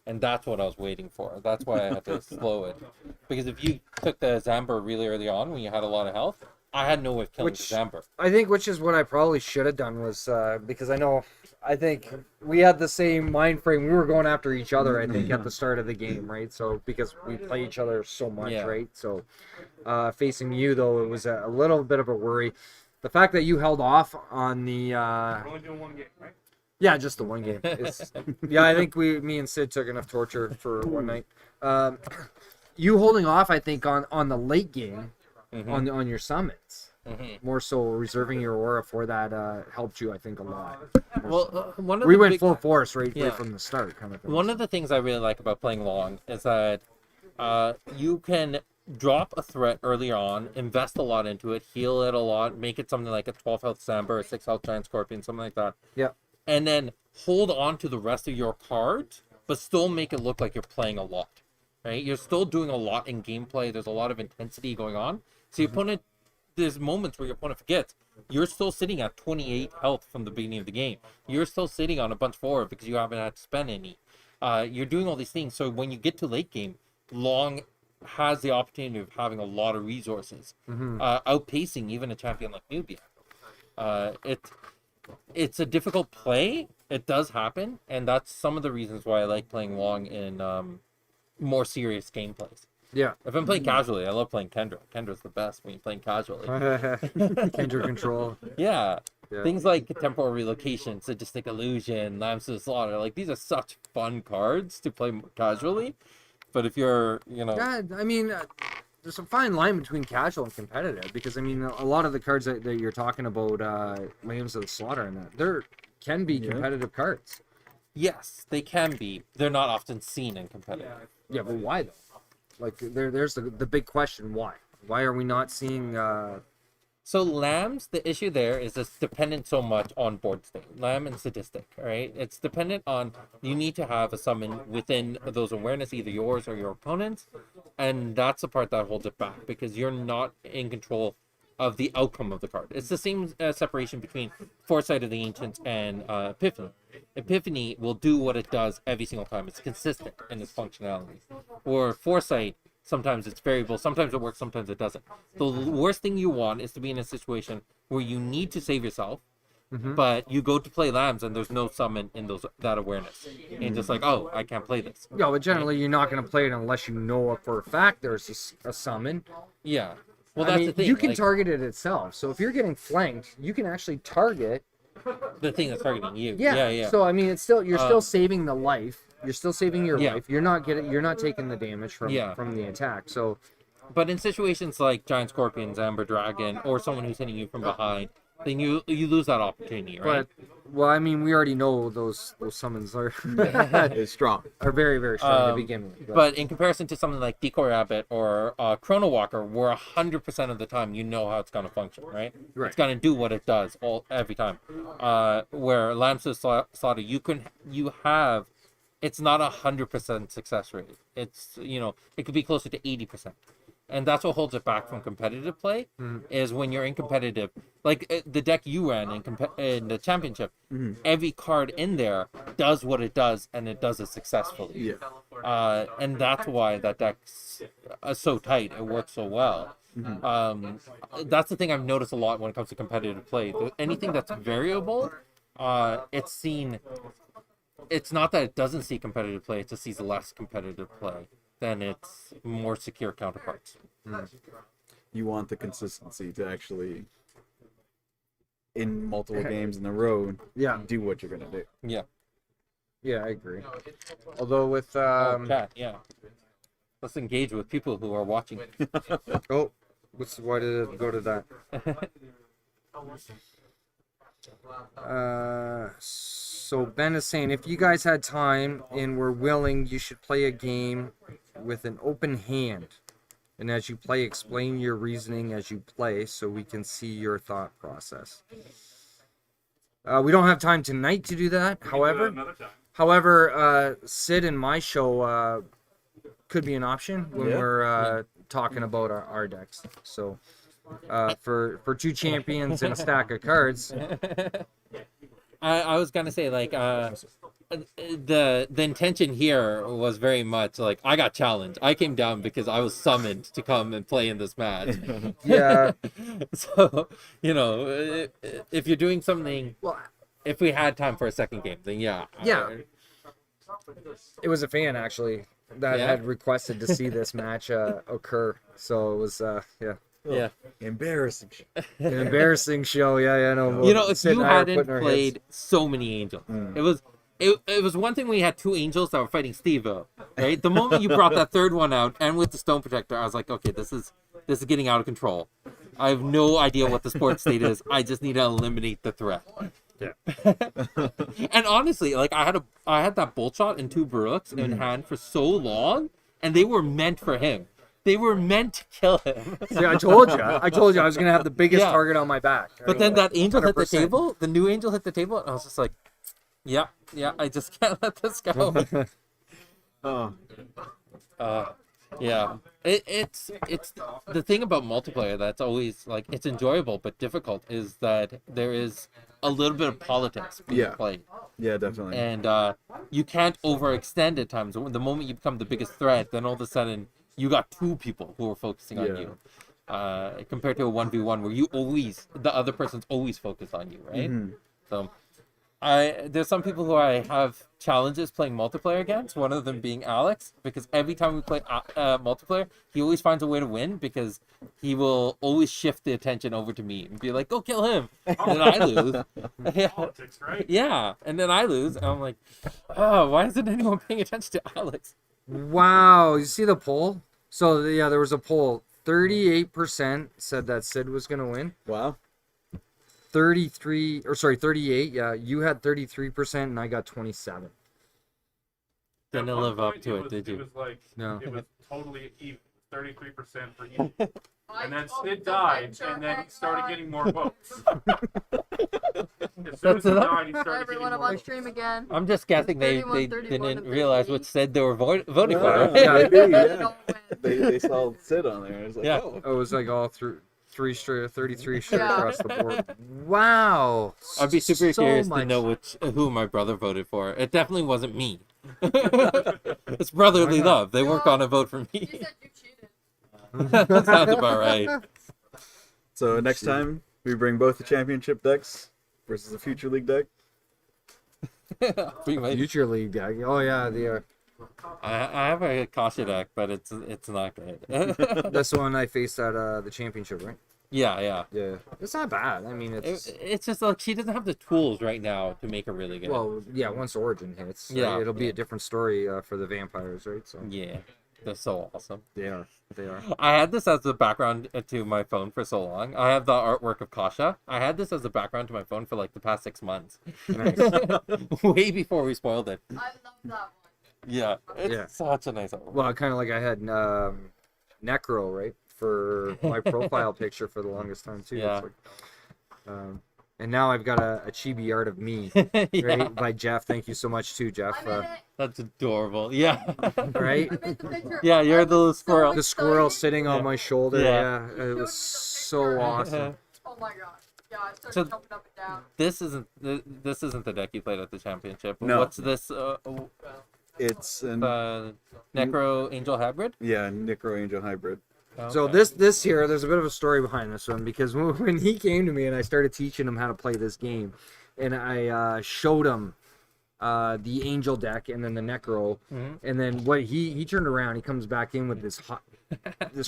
And that's what I was waiting for. That's why I had to slow it. Because if you took the Zamber really early on when you had a lot of health, I had no way of killing the Zamber. I think which is what I probably should have done was because I think we had the same mind frame. We were going after each other, I think, at the start of the game, right? So because we play each other so much, Yeah. right? So facing you though, it was a little bit of a worry. The fact that you held off on the We're only doing one game, right? yeah, just the one game. Yeah, I think me and Sid took enough torture for one night. You holding off, I think, on the late game, on your summons, more so reserving your aura for that helped you, I think, a lot. Well, one of We the went big- full force right Yeah. from the start, kind of thing. One of the things I really like about playing long is that you can drop a threat early on, invest a lot into it, heal it a lot, make it something like a 12 health Samber, a 6 health Giant Scorpion, something like that. Yeah. And then hold on to the rest of your cards, but still make it look like you're playing a lot. Right? You're still doing a lot in gameplay. There's a lot of intensity going on. So your opponent, there's moments where your opponent forgets. You're still sitting at 28 health from the beginning of the game. You're still sitting on a bunch forward because you haven't had to spend any. You're doing all these things. So when you get to late game, long has the opportunity of having a lot of resources, outpacing even a champion like Nubia. It's a difficult play. It does happen, and that's some of the reasons why I like playing long in more serious gameplays. Yeah. If I'm playing casually, I love playing Kendra. Kendra's the best when you're playing casually. Kendra control. Yeah. Yeah. Things like Temporal Relocation, Sadistic Illusion, Lambs to the Slaughter, like these are such fun cards to play casually. But if you're, Yeah, I mean, there's a fine line between casual and competitive because, I mean, a lot of the cards that you're talking about, Lambs of the Slaughter and that, there can be competitive cards. Yes, they can be. They're not often seen in competitive. Yeah, but why though? Like, there's the big question: why? Why are we not seeing? So Lambs, the issue there is it's dependent so much on board state. Lamb and Sadistic, right? It's dependent on you need to have a summon within those awareness, either yours or your opponent's, and that's the part that holds it back because you're not in control of the outcome of the card. It's the same separation between Foresight of the Ancients and Epiphany. Epiphany will do what it does every single time. It's consistent in its functionality. Or Foresight, sometimes it's variable, sometimes it works, sometimes it doesn't. The worst thing you want is to be in a situation where you need to save yourself, but you go to play Lambs and there's no summon in that awareness. And just like, oh, I can't play this. Yeah, but generally you're not going to play it unless you know for a fact there's a summon. Yeah. Well, I that's mean, the thing. you can like, target it itself. So if you're getting flanked, you can actually target. the thing that's targeting you. Yeah. Yeah. So I mean, it's still you're still saving the life. You're still saving your Yeah. life. You're not taking the damage from the attack. So But in situations like Giant Scorpions, Amber Dragon, or someone who's hitting you from behind, then you lose that opportunity, right? But well, I mean, we already know those summons are It's strong. are very, very strong to begin with. But in comparison to something like Decoy Rabbit or Chrono Walker, where 100% of the time you know how it's going to function, right? Right. It's going to do what it does every time. Where Lambs to Slaughter, you have it's not 100% success rate. It's, it could be closer to 80%. And that's what holds it back from competitive play, is when you're in competitive, like the deck you ran in the championship, every card in there does what it does, and it does it successfully. Yeah. And that's why that deck's so tight. It works so well. That's the thing I've noticed a lot when it comes to competitive play. Anything that's variable, it's not that it doesn't see competitive play, it just sees less competitive play than its more secure counterparts. You want the consistency to actually, in multiple games in a row, do what you're gonna do. Yeah. Yeah, I agree. Although with Chat, yeah. Let's engage with people who are watching. oh, why did it go to that? So Ben is saying, if you guys had time and were willing, you should play a game with an open hand. And as you play, explain your reasoning as you play so we can see your thought process. We don't have time tonight to do that. However, Sid and my show could be an option when we're talking about our decks. So for two champions and a stack of cards. I was gonna say, like, the intention here was very much like, I got challenged. I came down because I was summoned to come and play in this match. Yeah. So, if you're doing something, if we had time for a second game, then yeah. It was a fan actually that had requested to see this match occur. So it was Yeah. Embarrassing. an embarrassing show. Yeah, no. If you hadn't played so many angels, it was one thing when you had two angels that were fighting Steveo, right? The moment you brought that third one out, and with the Stone Protector, I was like, okay, this is getting out of control. I have no idea what the sport state is. I just need to eliminate the threat. Yeah. And honestly, like, I had that bolt shot and two Baruchs in hand for so long, and they were meant for him. They were meant to kill him. See, I told you I was gonna have the biggest target on my back. But then that angel hit the 100%. table, the new angel hit the table, and I was just like, yeah, I just can't let this go. Yeah, it's the thing about multiplayer that's always, like, it's enjoyable but difficult, is that there is a little bit of politics being played. Yeah, definitely. And you can't overextend at times. The moment you become the biggest threat, then all of a sudden you got two people who are focusing on you, compared to a 1v1 where the other person's always focused on you, right? So there's some people who I have challenges playing multiplayer against, one of them being Alex, because every time we play multiplayer, he always finds a way to win, because he will always shift the attention over to me and be like, go kill him, and then I lose. Politics, right? Yeah, and then I lose, and I'm like, oh, why isn't anyone paying attention to Alex? Wow, you see the poll? So there was a poll. 38% said that Sid was gonna win. Wow. 38. Yeah, you had 33%, and I got 27. Didn't live up to it, did you? It was like, No. it was totally even, 33% for you. And then Sid died, and then he started getting more votes. As soon as he died, he started getting Everyone more up on votes. stream again. I'm just guessing they 31, 31, didn't and realize 38. what said they were voting Yeah, for. maybe, yeah. Don't win. They saw Sid on there. It was like, Yeah. oh. Oh, it was like all through 33 straight Yeah. across the board. Wow. I'd be super So curious to much. know who my brother voted for. It definitely wasn't me. It's brotherly love. They weren't gonna vote for You me. said you cheated. That sounds about right. So next time we bring both the championship decks versus the future league deck. We might- Future League deck. Oh yeah, I have a Kasha deck, but it's not good. that's the one I faced at the championship, right? Yeah. Yeah, it's not bad. I mean, It's just like she doesn't have the tools right now to make her really good. well, yeah. Once Origin hits, Yeah, it'll be yeah. a different story for the vampires, right? So Yeah, they're so awesome. they are. I had this as the background to my phone for so long. I have the artwork of Kasha. I had this as the background to my phone for like the past 6 months. Nice. Way before we spoiled it. I love that one. Yeah, it's Yeah. such a nice artwork. Well, kind of like I had Necro, right, for my profile picture for the longest time too. Yeah. It's like, And now I've got a chibi art of me, right? Yeah. By Jeff. Thank you so much too, Jeff. I'm in it. That's adorable. Yeah. Right? I'm in the picture. Yeah, you're the little So squirrel. The squirrel excited. sitting on my shoulder. Yeah. Yeah, it was so awesome. Oh my god. Yeah, I started So- jumping up and down. This isn't the deck you played at the championship. No. What's this? It's an Necro Angel Hybrid. yeah, Necro Angel hybrid. So Okay. this here, there's a bit of a story behind this one because when he came to me and I started teaching him how to play this game, and I showed him the Angel deck and then the Necro, Mhm. and then what he turned around, he comes back in with this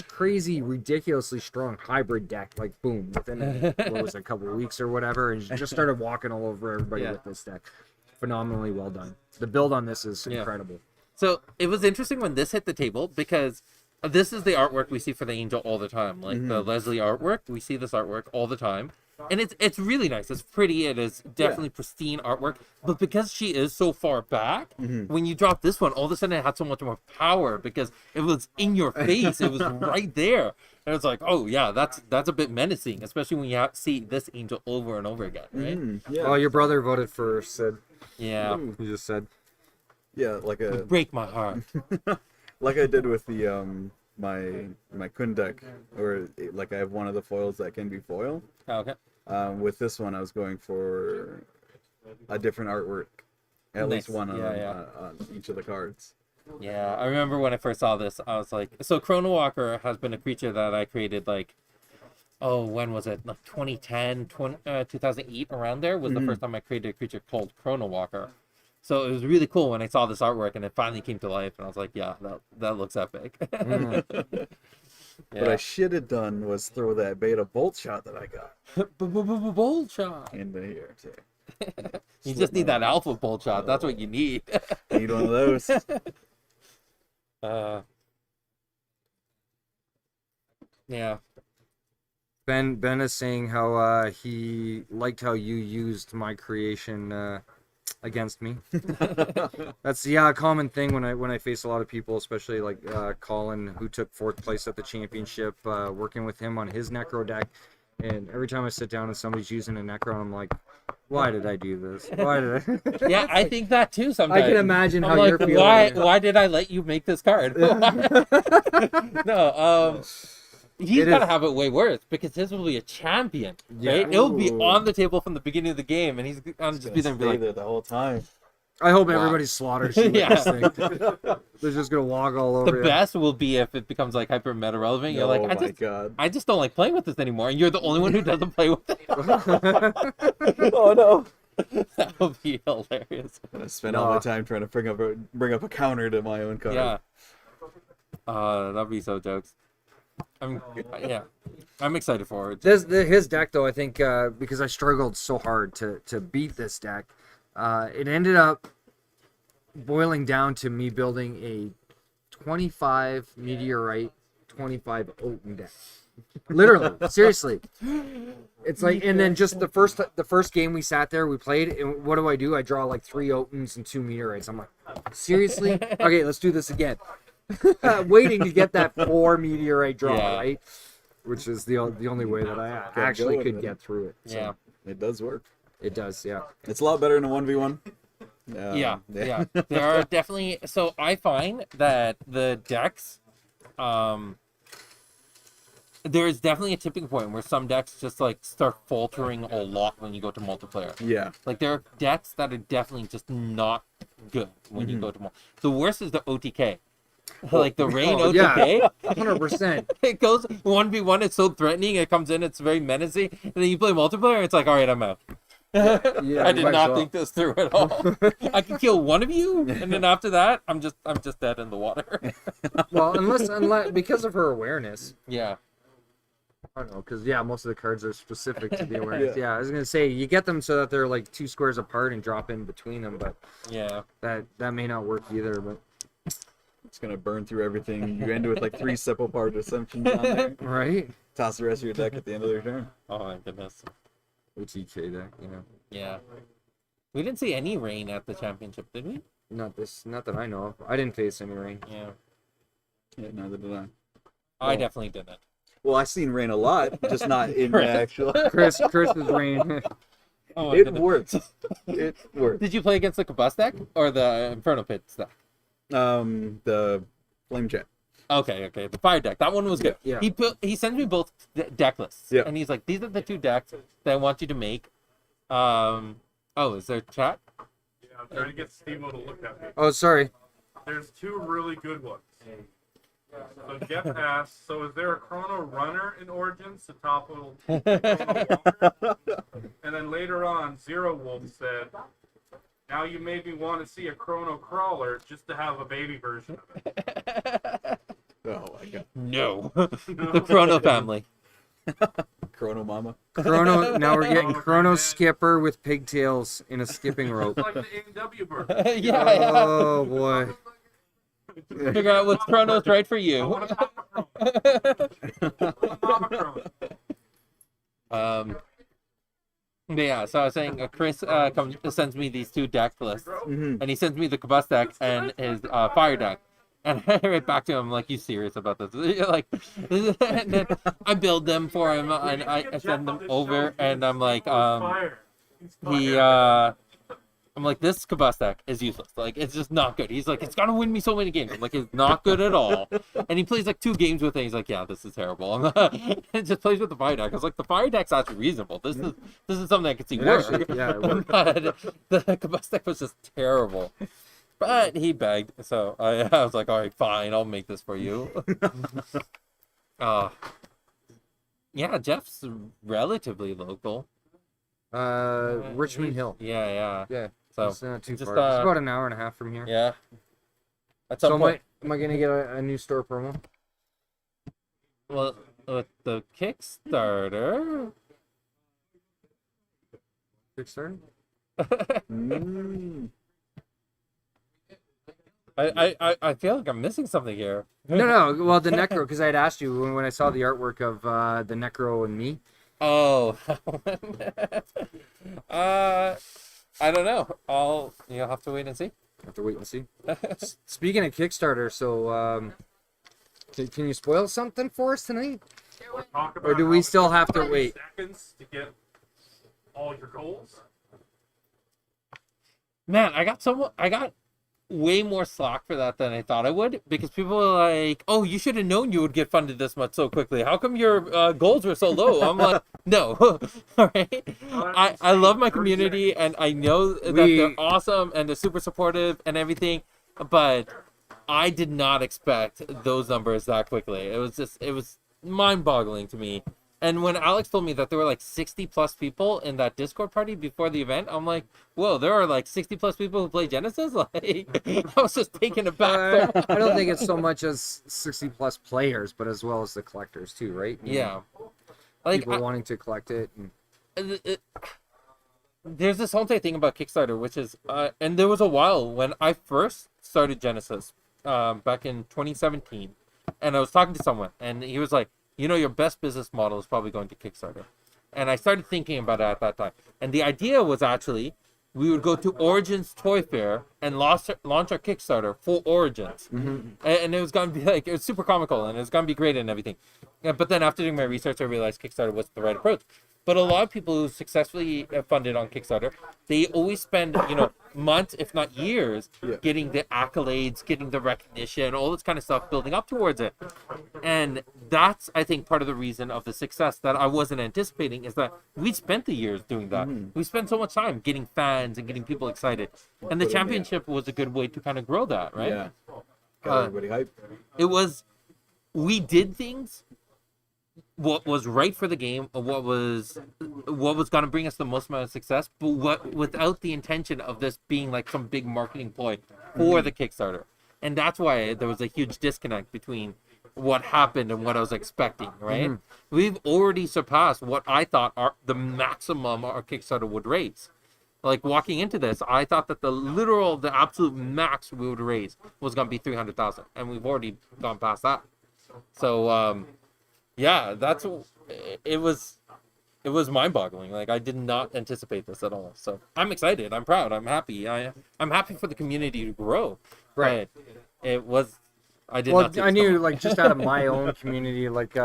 crazy, ridiculously strong hybrid deck, like boom, within what was it, a couple of weeks or whatever, and just started walking all over everybody Yeah. with this deck. Phenomenally well done. The build on this is Yeah. incredible. So it was interesting when this hit the table because this is the artwork we see for the Angel all the time, like the Leslie artwork. We see this artwork all the time, and it's really nice. It's pretty. It is definitely pristine artwork. But because she is so far back, when you drop this one, all of a sudden it had so much more power because it was in your face. It was right there, and it's like, oh yeah, that's a bit menacing, especially when you see this Angel over and over again, right? Yeah. Oh, your brother voted for Sid. Yeah, He just said. Yeah, like a break my heart. like I did with the my Kun deck, or like I have one of the foils that can be foil. Okay. With this one, I was going for a different artwork, at Nice. least one on, Yeah. on each of the cards. Yeah, I remember when I first saw this, I was like, so Chrono Walker has been a creature that I created like, oh, when was it? Like 2010, 2008, around there was the first time I created a creature called Chrono Walker. So it was really cool when I saw this artwork and it finally came to life, and I was like, yeah, that looks epic. What I should have done was throw that beta bolt shot that I got Bolt shot. into here too. You just need that alpha bolt shot. That's what you need. Need one of those. Yeah. Ben is saying how he liked how you used my creation against me. That's a common thing when I face a lot of people, especially like Colin, who took 4th place at the championship, working with him on his Necro deck. And every time I sit down and somebody's using a Necro, I'm like, why did I do this? Why did I? Yeah, I think that too sometimes. I can imagine I'm how like, you're feeling. why did I let you make this card? No, he's It gonna is- have it way worse because his will be a champion, Yeah. right? It'll be Ooh. on the table from the beginning of the game, and he's gonna just be there and be Stay like, there the whole time. I hope Wow. everybody slaughters you with Yeah. this thing. They're just gonna walk all over the you. best will be if it becomes like hyper meta relevant. You're like, Oh my god. I just don't like playing with this anymore, and you're the only one who doesn't play with it. Oh no. That would be hilarious. I spent all my time trying to bring up a counter to my own card. Yeah. That'd be so jokes. I'm excited for it. His deck, though, I think because I struggled so hard to beat this deck, it ended up boiling down to me building a 25 Meteorite, 25 Oten deck. Literally, seriously. It's like, and then just the first game we sat there, we played, and what do? I draw like 3 Otens and 2 Meteorites. I'm like, seriously? Okay, let's do this again. Waiting to get that 4 Meteorite draw, Yeah. right? Which is the only way that I Get actually going, could man. get through it. So Yeah. It does work. it does, yeah. It's a lot better than a 1v1. Yeah. There are definitely. So I find that the decks, there is definitely a tipping point where some decks just like start faltering a lot when you go to multiplayer. Yeah. Like there are decks that are definitely just not good when you go to The worst is the OTK. Like the rain Oh, OTK. yeah. 100%. It goes 1v1, it's so threatening, it comes in, it's very menacing, and then you play multiplayer, and it's like, alright, I'm out. Yeah, I you did might as not well. think this through at all. I can kill one of you, and then after that, I'm just dead in the water. Well, unless because of her awareness. Yeah. I don't know, because most of the cards are specific to the awareness. Yeah, I was gonna say you get them so that they're like 2 squares apart and drop in between them, but Yeah. that may not work either. But It's going to burn through everything. You end with like 3 simple part assumptions on there. right, Toss the rest of your deck at the end of their turn. Oh my goodness. OTK deck, Yeah. We didn't see any rain at the championship, did we? not that I know of. I didn't face any rain. Yeah. Yeah, neither did I. I definitely didn't. Well, I've seen rain a lot, just not in Right. the actual. Chris is rain. Oh my It goodness. works. It works. Did you play against the Combust deck or the Inferno Pit deck? The Flame Jet. Okay, the fire deck. That one was good. Yeah. He sends me both deck lists. Yeah. And he's like, these are the 2 decks that I want you to make. Is there chat? Yeah, I'm trying to get Steveo to look at me. Oh, sorry. There's 2 really good ones. So Jeff asked, so is there a Chrono Runner in Origins to topple Chrono Walker? And then later on, Zero Wolf said, now you made me want to see a Chrono Crawler just to have a baby version of it. Oh my god. No. The Chrono family. Chrono Mama. Chrono. Now we're getting Oh, Chrono man. Skipper with pigtails in a skipping rope. It's like the A&W bird. yeah. Oh boy. Figure out what's Chronos right for I you. want a Mama Chrome. Yeah, so I was saying, Chris sends me these 2 deck lists, Mm-hmm. and he sends me the Combust deck and his fire deck. And I write back to him, I'm like, you serious about this? Like, and then I build them for him, and I send them over, and I'm like, Fire. He's fire. I'm like, this Combust deck is useless. Like, it's just not good. He's like, it's gonna win me so many games. I'm like, it's not good at all. And he plays like 2 games with it. He's like, yeah, this is terrible. And just plays with the fire deck. I was like, the fire deck's actually reasonable. This is something I can see work. Actually, yeah, it worked. But the Combust deck was just terrible. But he begged, so I was like, all right, fine, I'll make this for you. Yeah, Jeff's relatively local. Richmond Hill. Yeah. Yeah. So It's not too just, far. It's about an hour and a half from here. yeah. At some So point, am I gonna get a new store promo? well, with the Kickstarter. Kickstarter? Mm. I feel like I'm missing something here. No. Well, the Necro, because I had asked you when I saw the artwork of the Necro and me. Oh. I don't know. You'll have to wait and see. Have to wait and see. Speaking of Kickstarter, so can you spoil something for us tonight? Talk Or about do how we it still took have to 30 wait? seconds to get all your goals? Man, I got way more slack for that than I thought I would, because people were like, "Oh, you should have known you would get funded this much so quickly. How come your goals were so low?" I'm like, "No, all right. I love my community, and I know that they're awesome and they're super supportive and everything, but I did not expect those numbers that quickly. It was mind-boggling to me." And when Alex told me that there were like 60 plus people in that Discord party before the event, I'm like, whoa, there are like 60 plus people who play Genesis? Like, I was just taken aback. I don't think it's so much as 60 plus players, but as well as the collectors too, right? Yeah. Like, People wanting to collect it. And... there's this whole thing about Kickstarter, which is, and there was a while when I first started Genesis back in 2017, and I was talking to someone, and he was like, you know, your best business model is probably going to Kickstarter. And I started thinking about it at that time. And the idea was actually we would go to Origins Toy Fair and launch our Kickstarter for Origins. Mm-hmm. And it was going to be like, it was super comical and it was going to be great and everything. But then after doing my research, I realized Kickstarter wasn't the right approach. But a lot of people who successfully funded on Kickstarter, they always spend, months, if not years, getting the accolades, getting the recognition, all this kind of stuff, building up towards it. And that's, I think, part of the reason of the success that I wasn't anticipating, is that we spent the years doing that. Mm-hmm. We spent so much time getting fans and getting people excited. And the championship was a good way to kind of grow that, right? Yeah. Got everybody hyped. We did things what was right for the game, or what was going to bring us the most amount of success, but without the intention of this being like some big marketing ploy for the Kickstarter. And that's why there was a huge disconnect between what happened and what I was expecting, right? Mm-hmm. We've already surpassed what I thought the maximum our Kickstarter would raise. Like, walking into this, I thought that the absolute max we would raise was going to be 300,000, and we've already gone past that. So, yeah, it was mind-boggling. Like, I did not anticipate this at all. So I'm excited. I'm proud. I'm happy. I'm happy for the community to grow. Right. But it was. I did not. Well, I knew, like, just out of my own community, like,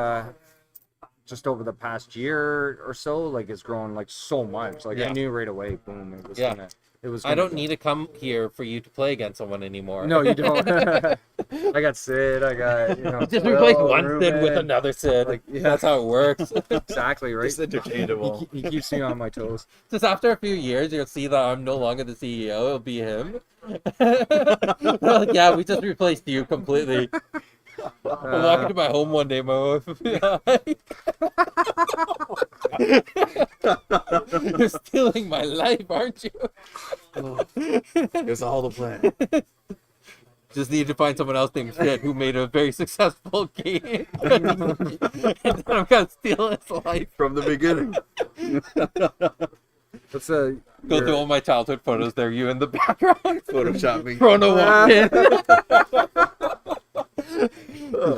just over the past year or so, like it's grown like so much. Like I Yeah. knew right away, boom, it was Yeah. gonna. It was. I Gonna don't need to come here for you to play against someone anymore. No, you don't. I got Sid. I got You just Will, replace one Sid with Ruben. another Sid. Like, yeah. That's how it works. Exactly right. Just interchangeable. He keeps me on my toes. Just after a few years, you'll see that I'm no longer the CEO. It'll be him. Like, yeah, we just replaced you completely. I'm walking to my home one day, my wife will be like, "You're stealing my life, aren't you?" It's all the plan. Just need to find someone else named Sid who made a very successful game. And then I'm gonna steal his life. From the beginning. That's a Go through all my childhood photos. There, you in the background. Photoshop me. Chrono walking.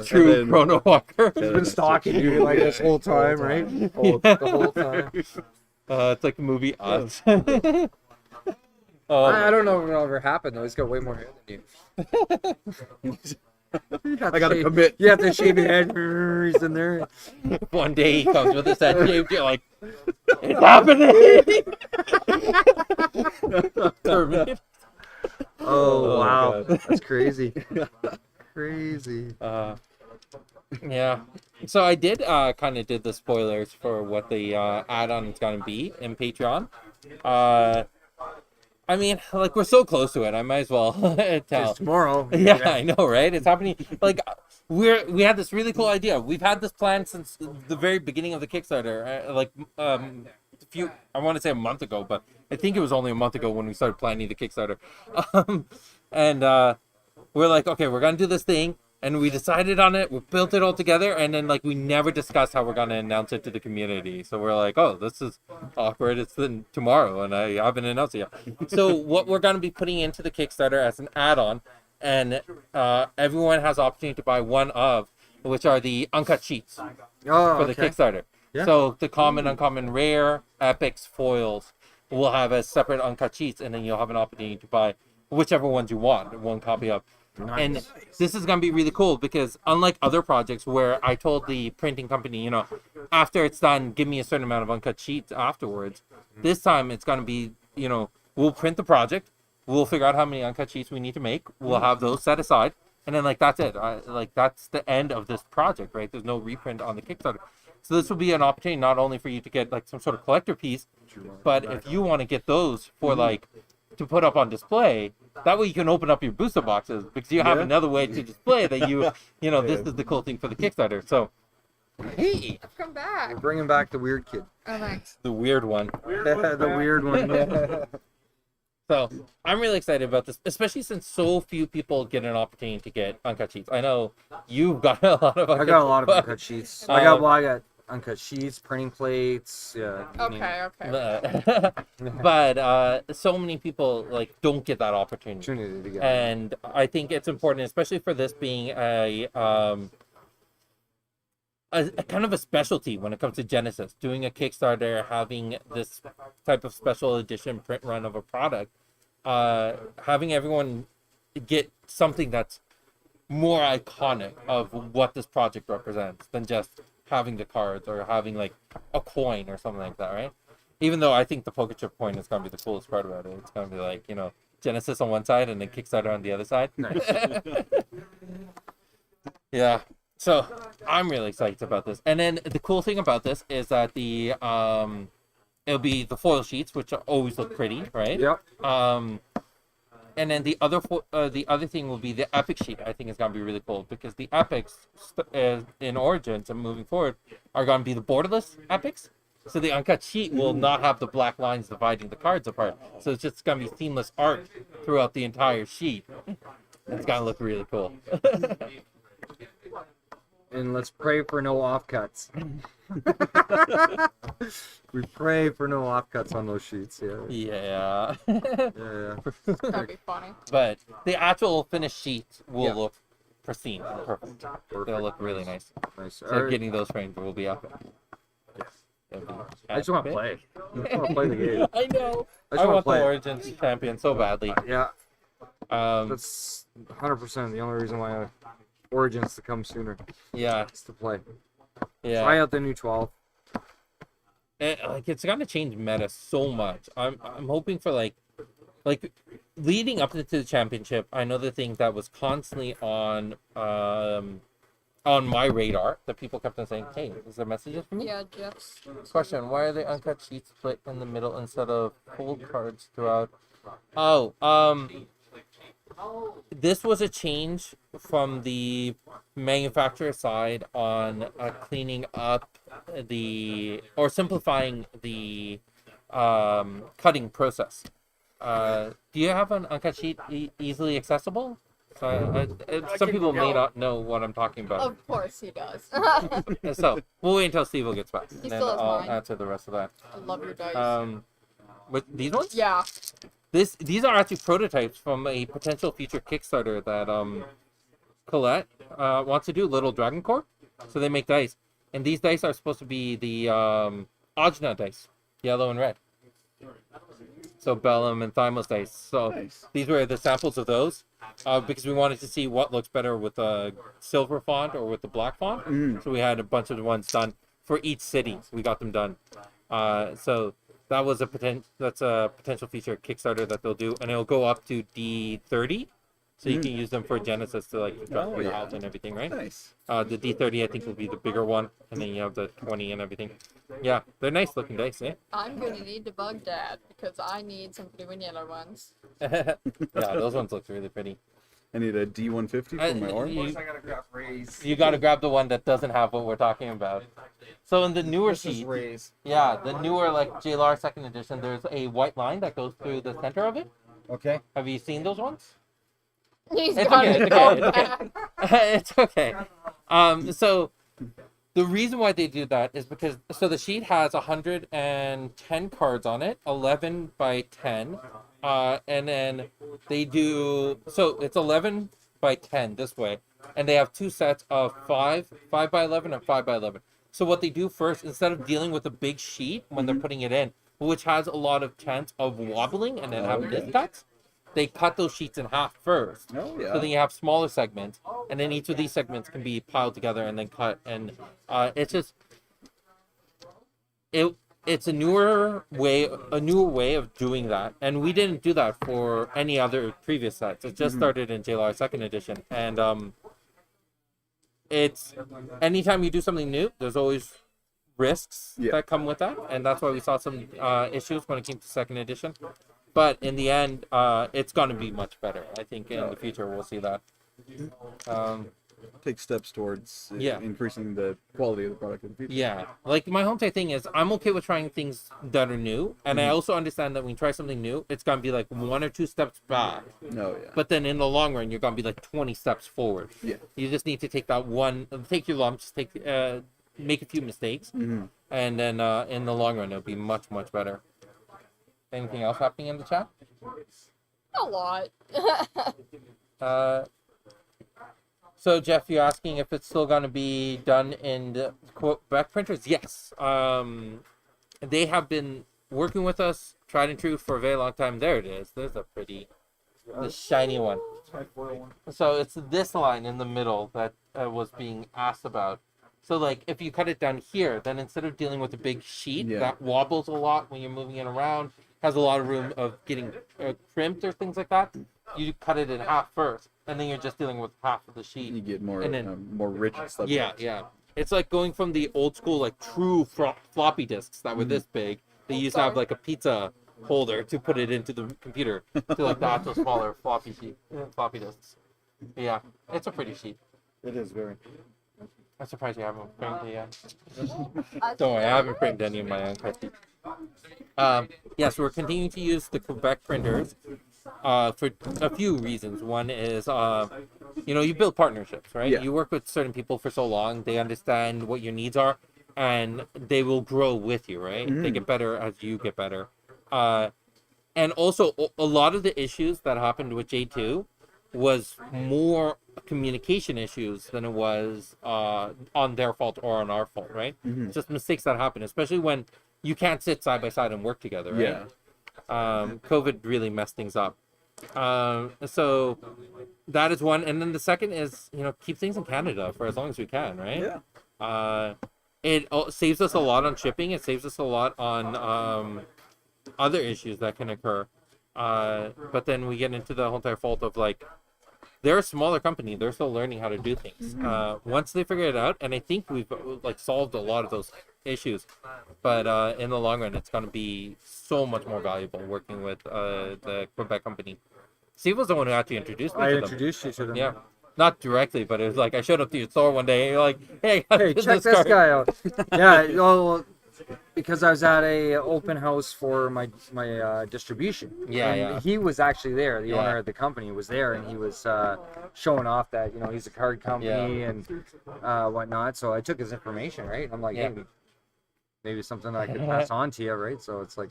True then- Chrono Walker. He's been stalking you like this whole time, right? The whole time. It's like the movie Us. I don't know if it'll ever happen though. He's got way more hair than you. I gotta commit. You have to shave your head. He's in there. One day he comes with his head shaved. You're like, it's happening. Terminator. Oh wow, God. that's crazy. Crazy. Yeah. So I did kind of did the spoilers for what the add-on is going to be in Patreon. I mean, like, we're so close to it. I might as well tell. It's tomorrow. Yeah, I know, right? It's happening. Like, we had this really cool idea. We've had this plan since the very beginning of the Kickstarter. I want to say a month ago, but I think it was only a month ago when we started planning the Kickstarter. We're like, okay, we're gonna do this thing, and we decided on it. We built it all together, and then like we never discussed how we're gonna announce it to the community. So we're like, oh, this is awkward. It's then tomorrow, and I haven't announced it yet. So what we're gonna be putting into the Kickstarter as an add-on, and everyone has the opportunity to buy one of, which are the uncut sheets Oh, for the okay. Kickstarter. Yeah. So the common, uncommon, rare, epics, foils will have as separate uncut sheets, and then you'll have an opportunity to buy whichever ones you want, one copy of. Nice. And this is going to be really cool because unlike other projects where I told the printing company, you know, after it's done, give me a certain amount of uncut sheets afterwards, this time it's going to be, you know, we'll print the project, we'll figure out how many uncut sheets we need to make, we'll have those set aside, and then like that's it. Like that's the end of this project, right? There's no reprint on the Kickstarter. So this will be an opportunity not only for you to get like some sort of collector piece, but if you want to get those for like to put up on display, that way you can open up your booster boxes because you have another way to display that you know, this is the cool thing for the Kickstarter. So, hey, I've come back. We're bringing back the weird kid. Oh, thanks. the weird one. The weird one. So I'm really excited about this, especially since so few people get an opportunity to get uncut sheets. I know you've got a lot of. I got a lot of uncut sheets. I got uncut sheets, printing plates. Yeah. you name it. Okay. But so many people like don't get that opportunity. Opportunity to get. And I think it's important, especially for this being a kind of a specialty when it comes to Genesis, doing a Kickstarter, having this type of special edition print run of a product, having everyone get something that's more iconic of what this project represents than just having the cards or having like a coin or something like that, right? Even though I think the poker chip coin is gonna be the coolest part about it. It's gonna be like, you know, Genesis on one side and then Kickstarter on the other side. Nice. Yeah. So I'm really excited about this. And then the cool thing about this is that the it'll be the foil sheets, which always look pretty, right? Yep. And then the other thing will be the epic sheet. I think is gonna be really cool because the epics in Origins and moving forward are gonna be the borderless epics. So the uncut sheet will not have the black lines dividing the cards apart. So it's just gonna be seamless art throughout the entire sheet. It's gonna look really cool. And let's pray for no offcuts. We pray for no offcuts on those sheets. Yeah. Yeah. Yeah. That'd be funny. But the actual finished sheets will Yeah. look pristine and perfect. They'll look really nice. Nice. So getting those framed will be epic. I just want to play. I just want to play the game. I know. I I just want to want play. the Origins champion so badly. Yeah. Um, That's 100% the only reason why Origins to come sooner yeah. is to play. Yeah. Try out the new 12. Like it's gonna change meta so much. I'm hoping for like leading up into the championship. I know the thing that was constantly on my radar that people kept on saying, "Hey, is there messages for me?" Yeah, Jeff's. Question: Why are the uncut sheets split in the middle instead of full cards throughout? Oh, this was a change from the manufacturer side on cleaning up simplifying the cutting process. Do you have an uncut sheet easily accessible? Some people may not know what I'm talking about. Of course he does. So we'll wait until Steveo gets back, and He then still has I'll mine. answer the rest of that. I love your dice. With these ones? Yeah. These are actually prototypes from a potential future Kickstarter that Colette wants to do, Little Dragon Corps. So they make dice, and these dice are supposed to be the Ajna dice, yellow and red. So Bellum and Thymos dice. So these were the samples of those, because we wanted to see what looks better with a silver font or with the black font. So we had a bunch of the ones done for each city. We got them done. So that was that's a potential feature Kickstarter that they'll do, and it'll go up to D30, so you can use them for Genesis to like adjust your health and everything, right? Nice. The D30 I think will be the bigger one, and then you have the 20 and everything. Yeah, they're nice looking dice, eh? I'm gonna need to bug Dad because I need some blue and yellow ones. Yeah, those ones look really pretty. I need a D150 for my arm. You gotta grab the one that doesn't have what we're talking about. So in the newer sheet, yeah, the newer like JLR second edition, there's a white line that goes through the center of it. Okay. Have you seen those ones? He's It's got okay, it it's all okay, back. It's okay. So the reason why they do that is because the sheet has 110 cards on it, 11 by 10, and then they do it's 11 by 10 this way, and they have two sets of 5 by 11 and 5 by 11. So what they do first, instead of dealing with a big sheet when they're putting it in, which has a lot of chance of wobbling and then having miscuts, they cut those sheets in half first. Oh, yeah. So then you have smaller segments, and then each of these segments can be piled together and then cut. And it's just it's a newer way of doing that. And we didn't do that for any other previous sets. It just started in JLR second edition, and it's anytime you do something new, there's always risks that come with that, and that's why we saw some issues when it came to second edition. But in the end, it's going to be much better. I think in the future we'll see that. Take steps towards Yeah. increasing the quality of the product in the future. Yeah, like my whole thing is I'm okay with trying things that are new, and I also understand that when you try something new, it's going to be like 1 or 2 steps back. No, yeah. But then in the long run, you're going to be like 20 steps forward. Yeah. You just need to take take your lumps, make a few mistakes, and then in the long run, it'll be much, much better. Anything else happening in the chat? A lot. So Jeff, you're asking if it's still going to be done in the Quebec printers? Yes. They have been working with us, tried and true, for a very long time. There it is. There's the shiny one. So it's this line in the middle that was being asked about. So, like, if you cut it down here, then instead of dealing with a big sheet that wobbles a lot when you're moving it around, has a lot of room of getting crimped or things like that, you cut it in half first, and then you're just dealing with half of the sheet. You get more and then, more rich stuff. Yeah. It's like going from the old school, like, true floppy disks that were this big. They used to have, like, a pizza holder to put it into the computer, to, like, the actual smaller floppy disks. Yeah, it's a pretty sheet. It is very. I'm surprised you haven't framed it yet. Don't worry, I haven't framed any of my own custom. Yes, we're continuing to use the Quebec printers for a few reasons. One is, you build partnerships, right? Yeah. You work with certain people for so long, they understand what your needs are, and they will grow with you, right? They get better as you get better. And also, a lot of the issues that happened with J2 was more communication issues than it was on their fault or on our fault, right? It's just mistakes that happen, especially when you can't sit side by side and work together, right? Yeah. COVID really messed things up. So that is one. And then the second is, keep things in Canada for as long as we can, right? Yeah. It saves us a lot on shipping. It saves us a lot on other issues that can occur. But then we get into the whole entire fault of like, they're a smaller company. They're still learning how to do things. Once they figure it out, and I think we've like solved a lot of those issues. But in the long run, it's going to be so much more valuable working with the Quebec company. Steve was the one who actually introduced me to them. I introduced you to them. Yeah. Not directly, but it was like I showed up to your store one day and you're like, hey, Check this guy out. Yeah, well, because I was at a open house for my distribution. Yeah, and yeah. he was actually there. The Yeah. owner of the company was there, and he was showing off that he's a card company and whatnot. So I took his information, right? I'm like, Yeah. hey, maybe something I could pass on to you, right? So it's like,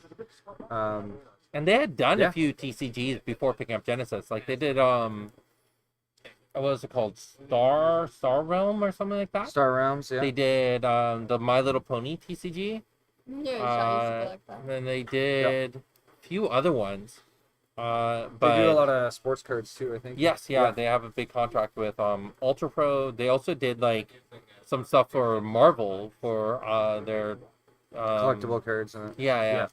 and they had done Yeah. a few TCGs before picking up Genesis. Like they did what was it called? Star Realm or something like that? Star Realms, yeah. They did the My Little Pony TCG. Yeah, I used to be like that. And then they did a few other ones. But They do a lot of sports cards too, I think. yes, yeah, they have a big contract with Ultra Pro. They also did like some stuff for Marvel for their Collectible cards. And yeah.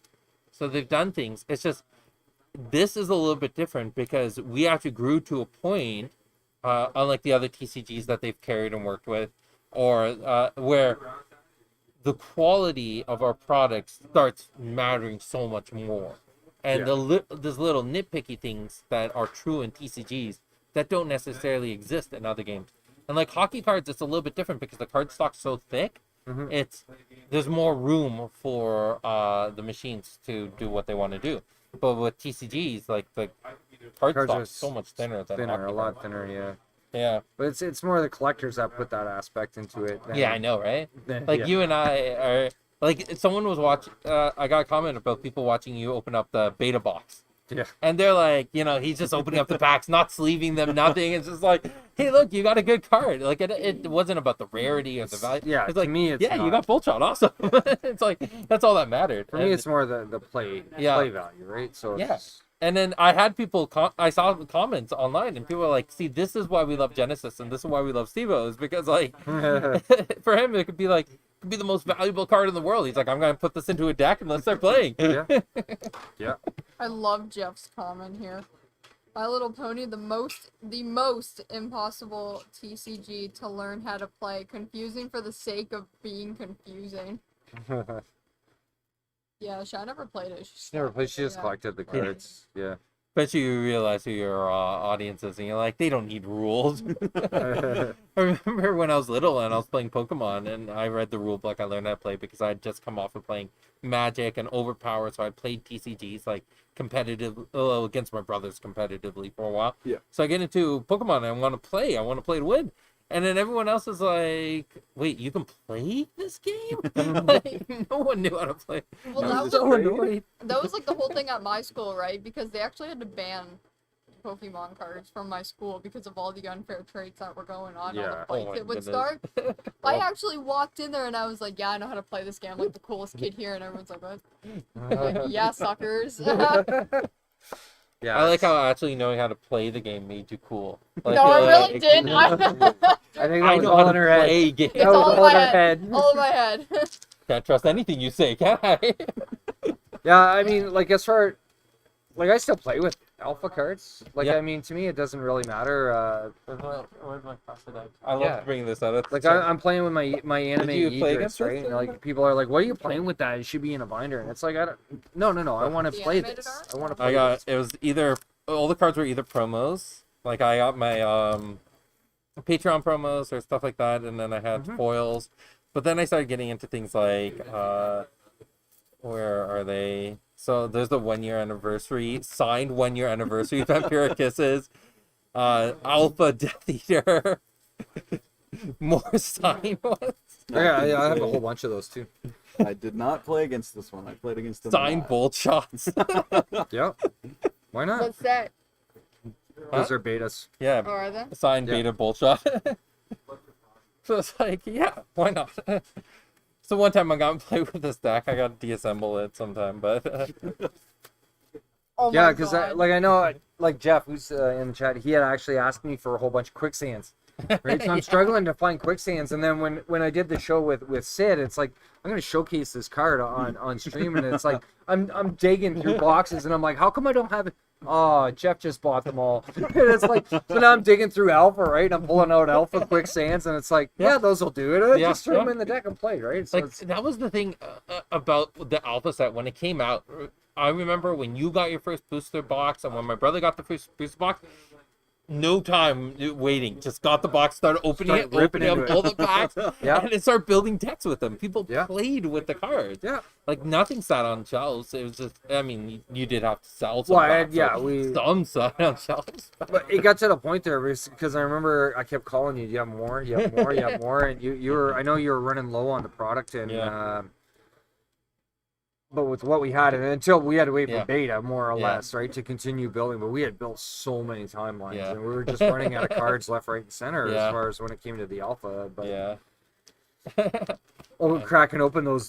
So they've done things. It's just this is a little bit different because we actually grew to a point, unlike the other TCGs that they've carried and worked with, or where the quality of our products starts mattering so much more. And there's little nitpicky things that are true in TCGs that don't necessarily exist in other games. And like hockey cards, it's a little bit different because the card stock's so thick. There's more room for the machines to do what they want to do. But with TCGs, like the card Cards stock's are so much thinner than hockey a lot cards. thinner, yeah. Yeah. But it's more the collectors that put that aspect into it. Yeah, I know, right? Like yeah. you and I are like someone was watching. I got a comment about people watching you open up the beta box. Yeah. And they're like, he's just opening up the packs, not sleeving them, nothing. It's just like, hey, look, you got a good card. Like it wasn't about the rarity or the value. Yeah, it's to like me, it's you not. got full shot, awesome. It's like that's all that mattered. For me, it's more the play value, right? So Yeah. it's, And then I had people, I saw comments online, and people were like, see, this is why we love Genesis, and this is why we love Steveo, is because, like, for him, it could be, like, the most valuable card in the world. He's like, I'm going to put this into a deck and let's start playing. yeah. I love Jeff's comment here. My Little Pony, the most impossible TCG to learn how to play. Confusing for the sake of being confusing. Yeah, I never played it. She never played. She just collected the cards. Yeah. Bet you realize who your audience is, and you're like, they don't need rules. I remember when I was little and I was playing Pokemon, and I read the rule book. I learned how to play because I had just come off of playing Magic and Overpower, so I played TCGs like competitive against my brothers competitively for a while. Yeah. So I get into Pokemon and I want to play to win. And then everyone else is like, wait, you can play this game? Like, no one knew how to play. Well, I was that so was- annoyed. That was like the whole thing at my school, right? Because they actually had to ban Pokemon cards from my school because of all the unfair trades that were going on, Yeah. all Oh the my fights it would goodness. start. I actually walked in there and I was like, yeah, I know how to play this game. I'm like the coolest kid here, and everyone's like, what? I'm like, yeah, suckers. Yeah. I like how actually knowing how to play the game made you cool. Like, No, I you're really like, didn't. I think that I was know all how in to her head. play games. It's That was all in all my in her head. head. All in my head. Can't trust anything you say, can I? Yeah, I mean, like, as far... Like, I still play with alpha cards. Like, Yeah. I mean, to me, it doesn't really matter. Where's my crocodile? I love Yeah. bringing this out. Like, I'm playing with my anime you play Idris, against this right? And, thing? like, people are like, what are you playing with that? It should be in a binder. And it's like, I don't... No, I want to The play animated this. art? I want to play I got this. it was either all the cards were either promos. Like I got my Patreon promos or stuff like that, and then I had foils. But then I started getting into things like where are they? So there's the 1 year anniversary, signed 1 year anniversary Vampiric Kisses, Alpha Death Eater, more signed ones. Yeah, I have a whole bunch of those, too. I did not play against this one. I played against the Signed bolt shots. Yeah. Why not? What's that? Those are betas. Yeah, Oh, are they? signed Yeah. beta bolt shot. So it's like, yeah, why not? So one time I got to play with this deck. I got to deassemble it sometime, but Oh Yeah, my because God. I know, like Jeff, who's in the chat, he had actually asked me for a whole bunch of quicksands. right? So I'm struggling to find quicksands. And then when I did the show with Sid, it's like I'm gonna showcase this card on stream, and it's like I'm digging through boxes, and I'm like, how come I don't have it? Oh, Jeff just bought them all. And it's like, so now I'm digging through Alpha, right? I'm pulling out Alpha quicksands, and it's like, yeah, those will do it. I Yeah, just throw them yeah. in the deck and play, right? So Like that was the thing about the alpha set when it came out. I remember when you got your first booster box, and when my brother got the first booster box. No time waiting. Just got the box, started opening Start ripping up into it. all the packs, Yeah. and then started building decks with them. People Yeah. played with the cards. yeah. Like nothing sat on shelves. It was just. I mean, you did have to sell some. Well, packs, yeah, so some sat on shelves. But it got to the point there because I remember I kept calling you. You have more. You have more. You have more. And you were. I know you were running low on the product, and Yeah. but with what we had, and until we had to wait Yeah. for beta, more or Yeah. less, right, to continue building. But we had built so many timelines, Yeah. and we were just running out of cards left, right, and center Yeah. as far as when it came to the alpha. But Yeah. cracking open those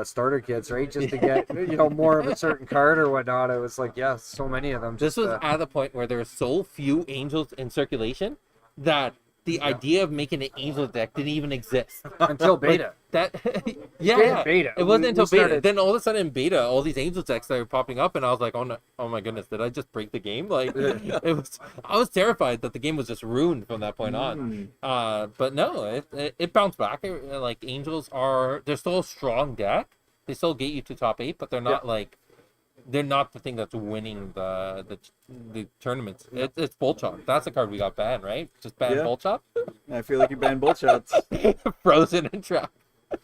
starter kits, right, just to get more of a certain card or whatnot. It was like, yeah, so many of them. This Just, was at the point where there were so few angels in circulation that the idea of making an angel deck didn't even exist. until Like, beta. that Yeah, beta. It wasn't We until beta. started- Then all of a sudden in beta, all these angel decks started popping up, and I was like, "Oh no! Oh my goodness! Did I just break the game?" Like, it was. I was terrified that the game was just ruined from that point on. But no, it bounced back. Like angels they're still a strong deck. They still get you to top 8, but they're not like. They're not the thing that's winning the tournaments. It's Bolt Chop. That's the card we got banned, right? Just banned Yeah. Bolt Chop. I feel like you banned bolt shots. Frozen and trap.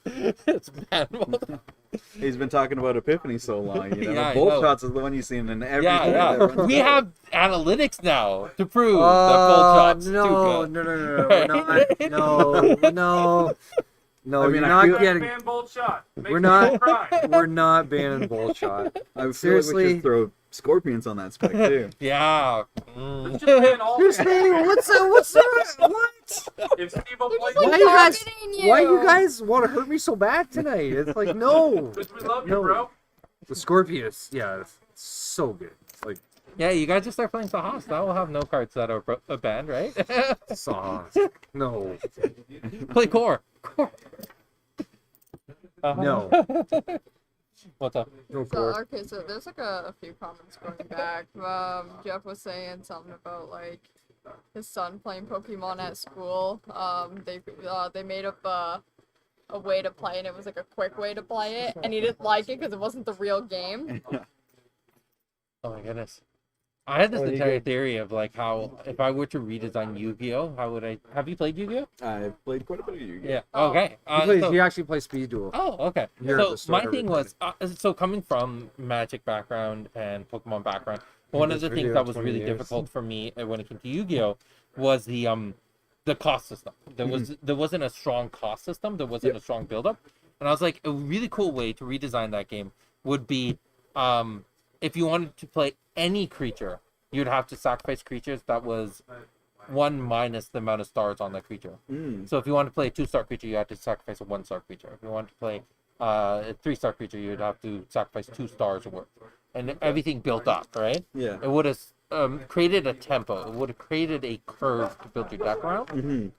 It's banned Bolt Chop. He's been talking about Epiphany so long. You know, Yeah, I bolt know. shots is the one you've seen in every. Yeah. We have analytics now to prove that Bolt Chop's no, too good. no, we're not. No, I mean, you're I not feel- getting. Ban bolt shot. Make We're people not. cry. We're not banning bull shot. I feel like we Seriously? should throw scorpions on that spec too. Yeah. Let's just ban all What's that? What's that? What? If Steve plays, Why you guys? targeting Why you. you guys want to hurt me so bad tonight? It's like no. because we love you, No. bro. The Scorpius, yeah, it's so good. It's like Yeah, you guys just start playing Sahas. That will have no cards that are banned, right? sauce. No, Play core. no, What's up? no So, core. okay, so there's like a few comments going back. Jeff was saying something about like his son playing Pokemon at school. They made up a way to play, and it was like a quick way to play it, and he didn't like it because it wasn't the real game. Oh my goodness. I had this Oh, you entire good? theory of like how if I were to redesign Yu-Gi-Oh, how would I? Have you played Yu-Gi-Oh? I've played quite a bit of Yu-Gi-Oh. Yeah. Oh. Okay. He actually plays Speed Duel. Oh, okay. Here at So the start my of thing it. was, so coming from Magic background and Pokemon background, one of this the things video that was 20 really years. difficult for me when it came to Yu-Gi-Oh was the cost system. There wasn't a strong cost system. There wasn't a strong build-up, and I was like, a really cool way to redesign that game would be, if you wanted to play any creature, you'd have to sacrifice creatures that was 1 minus the amount of stars on that creature. So if you want to play a 2-star creature, you had to sacrifice a 1-star creature. If you want to play a 3-star creature, you'd have to sacrifice 2 stars worth. And everything built up, right? Yeah. It would have created a tempo. It would have created a curve to build your deck around.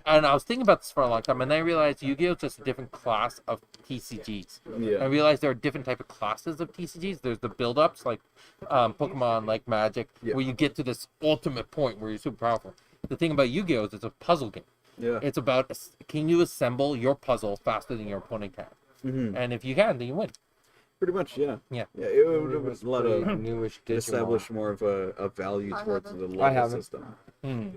And I was thinking about this for a long time, and then I realized Yu-Gi-Oh is just a different class of TCGs. I Yeah. realized there are different type of classes of TCGs. There's the build-ups, like Pokemon, like Magic, Yeah. where you get to this ultimate point where you're super powerful. The thing about Yu-Gi-Oh is it's a puzzle game. Yeah. It's about can you assemble your puzzle faster than your opponent can, and if you can, then you win. Pretty much, yeah. Yeah. Yeah, it was a lot of newish Digimon. establish more of a value I towards haven't. the I level haven't. system Hmm.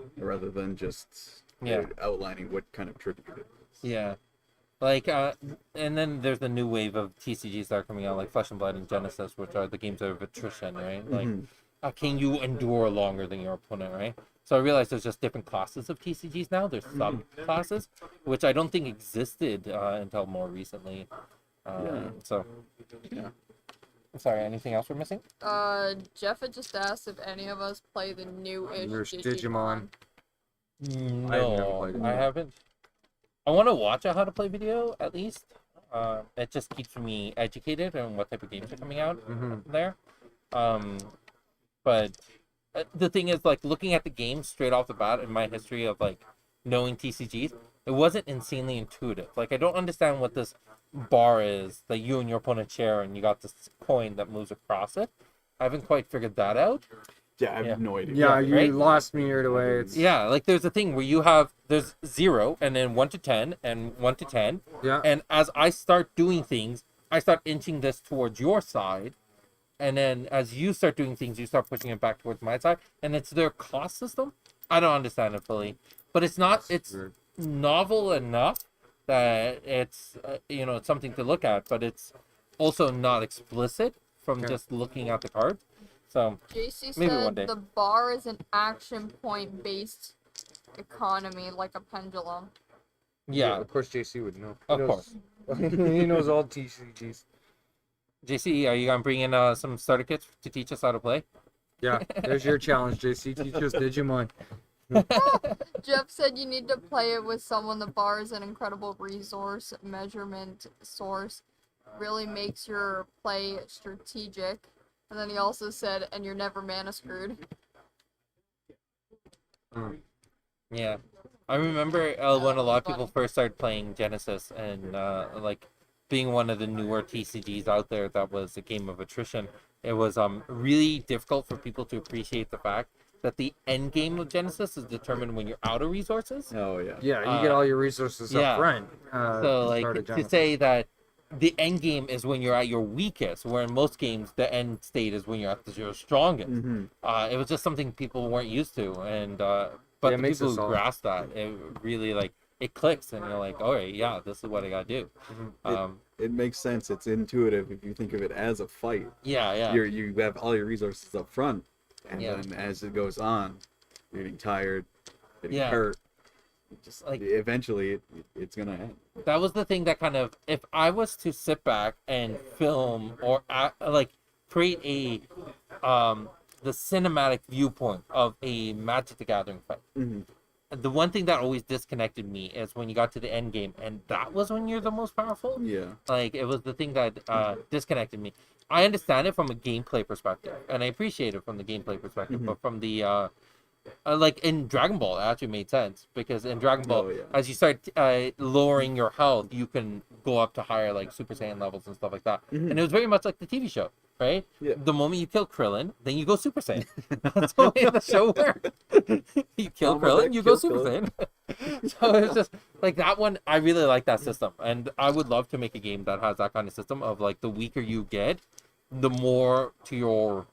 than just Yeah. outlining what kind of tribute it is. Yeah. Like, and then there's the new wave of TCGs that are coming out, like Flesh and Blood and Genesis, which are the games of attrition, right? Like, can you endure longer than your opponent, right? So I realized there's just different classes of TCGs now. There's sub-classes, which I don't think existed until more recently. So, Yeah. sorry, anything else we're missing? Jeff had just asked if any of us play the new-ish There's Digimon. Digimon. No, played it. I haven't. I want to watch a how to play video at least. It just keeps me educated on what type of games are coming out there. But the thing is, like, looking at the game straight off the bat in my history of, like, knowing TCGs, it wasn't insanely intuitive. Like, I don't understand what this bar is that you and your opponent share, and you got this coin that moves across it. I haven't quite figured that out. Yeah, I have Yeah. no idea. Yeah, you right? lost me right away. It's Yeah, like, there's a thing where there's 0, and then 1 to 10, and 1 to 10. yeah. And as I start doing things, I start inching this towards your side. And then as you start doing things, you start pushing it back towards my side. And it's their cost system. I don't understand it fully. But it's weird. novel enough that it's, it's something to look at. But it's also not explicit from Okay. just looking at the card. So, JC Maybe one day. said the bar is an action point based economy, like a pendulum. yeah. Of course, JC would know. Of course. He knows all TCGs. JC, are you going to bring in some starter kits to teach us how to play? Yeah, there's your challenge, JC. Teach us Digimon. Jeff said you need to play it with someone. The bar is an incredible resource measurement source. Really makes your play strategic. And then he also said, and you're never mana screwed. Yeah, I remember when a lot of people first started playing Genesis, and like being one of the newer TCGs out there that was a game of attrition. It was really difficult for people to appreciate the fact that the end game of Genesis is determined when you're out of resources. Oh yeah. Yeah, you get all your resources yeah. up front. So like start a to Genesis. say that the end game is when you're at your weakest, where in most games the end state is when you're at your strongest. Mm-hmm. It was just something people weren't used to, and Yeah, but it the makes people us who all- grasp that, it really like it clicks, and you're like, all right, yeah, this is what I gotta do. It makes sense. It's intuitive if you think of it as a fight. Yeah. You have all your resources up front, and Yeah. then as it goes on, you're getting tired, getting Yeah. hurt. Just Like- eventually, it's gonna end. That was the thing that kind of, if I was to sit back and film or create a the cinematic viewpoint of a Magic the Gathering fight. Mm-hmm. The one thing that always disconnected me is when you got to the end game, and that was when you're the most powerful. Yeah. Like, it was the thing that disconnected me. I understand it from a gameplay perspective, and I appreciate it from the gameplay perspective, Mhm. but from the like in Dragon Ball, it actually made sense, because in Dragon Ball, Oh, yeah. as you start lowering your health, you can go up to higher like Super Saiyan levels and stuff like that. Mhm. And it was very much like the TV show, right? Yeah. The moment you kill Krillin, then you go Super Saiyan. That's the way the show works. You kill Combo Krillin, deck, you go kill Super Krillin. Saiyan. So it's just like that one. I really like that system, and I would love to make a game that has that kind of system of like the weaker you get, the more to your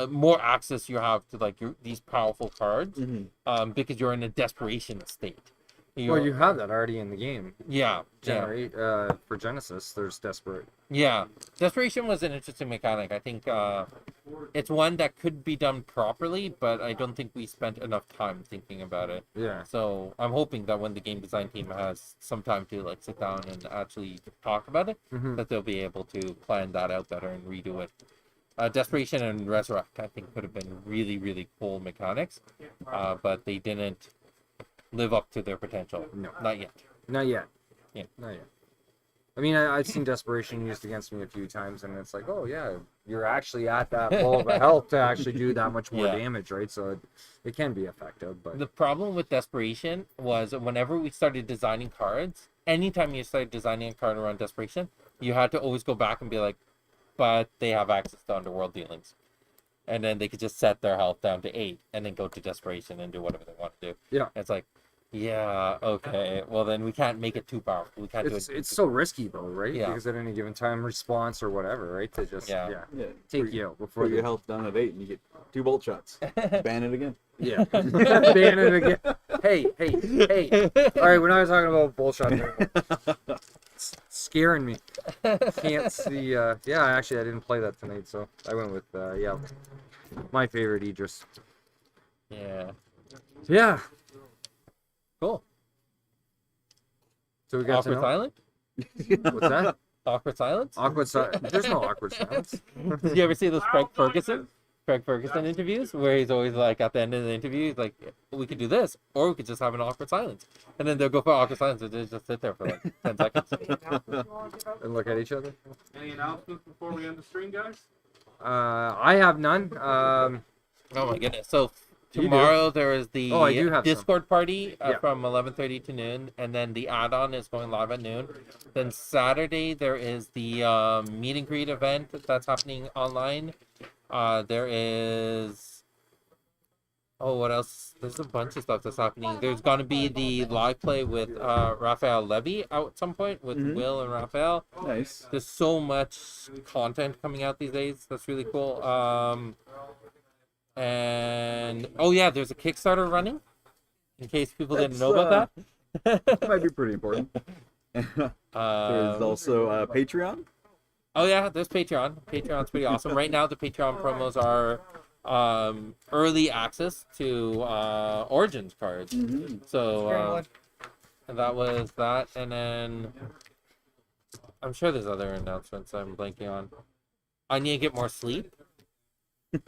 more access you have to like these powerful cards, Mm-hmm. because you're in a desperation state. Well, you have that already in the game. yeah. Generate for Genesis. There's Desperate. Yeah, desperation was an interesting mechanic. I think it's one that could be done properly, but I don't think we spent enough time thinking about it. Yeah. So I'm hoping that when the game design team has some time to like sit down and actually talk about it, Mhm. that they'll be able to plan that out better and redo it. Desperation and Resurrect, I think, could have been really, really cool mechanics, but they didn't live up to their potential. No. Not yet. Not yet. Yeah. Not yet. I mean, I've seen Desperation used against me a few times, and it's like, oh yeah, you're actually at that low of a health to actually do that much more Yeah. damage, right? So it can be effective, but The problem with Desperation was whenever we started designing cards, anytime you started designing a card around Desperation, you had to always go back and be like, but they have access to Underworld dealings. And then they could just set their health down to 8 and then go to Desperation and do whatever they want to do. Yeah. It's like, yeah, okay. Well, then we can't make it too powerful. We can't do it. it's so risky though, right? Yeah. Because at any given time, response or whatever, right? To just Yeah. Yeah. take Put- you out before Put they your health down at 8, and you get 2 bolt shots. Ban it again. Yeah. Ban it again. Hey. All right, we're not talking about bullshit anymore. It's scaring me. Can't see. Yeah, actually, I didn't play that tonight, so I went with my favorite Idris. Yeah. Yeah. Cool. So we got to Awkward know. silence? What's that? Awkward silence? Awkward silence. There's no awkward silence. Did you ever see those Craig Ferguson interviews where he's always like at the end of the interview, he's like, we could do this, or we could just have an awkward silence. And then they'll go for awkward silence and they just sit there for like 10 seconds. And look at each other. Any announcements before we end the stream, guys? I have none. Oh my goodness! So You do. tomorrow there is the Oh, I do have some. Discord party Yeah. from 11:30 to noon, and then the add-on is going live at noon. Then Saturday there is the meet and greet event that's happening online. There is what else? There's a bunch of stuff that's happening. There's going to be the live play with Raphael Levy out at some point with Will and Raphael. Nice. There's so much content coming out these days. That's really cool. And there's a Kickstarter running. In case people didn't know about that. That might be pretty important. There's also Patreon. Oh yeah, there's Patreon. Patreon's pretty awesome. Right now, the Patreon promos are early access to Origins cards. So and that was that, and then I'm sure there's other announcements I'm blanking on. I need to get more sleep.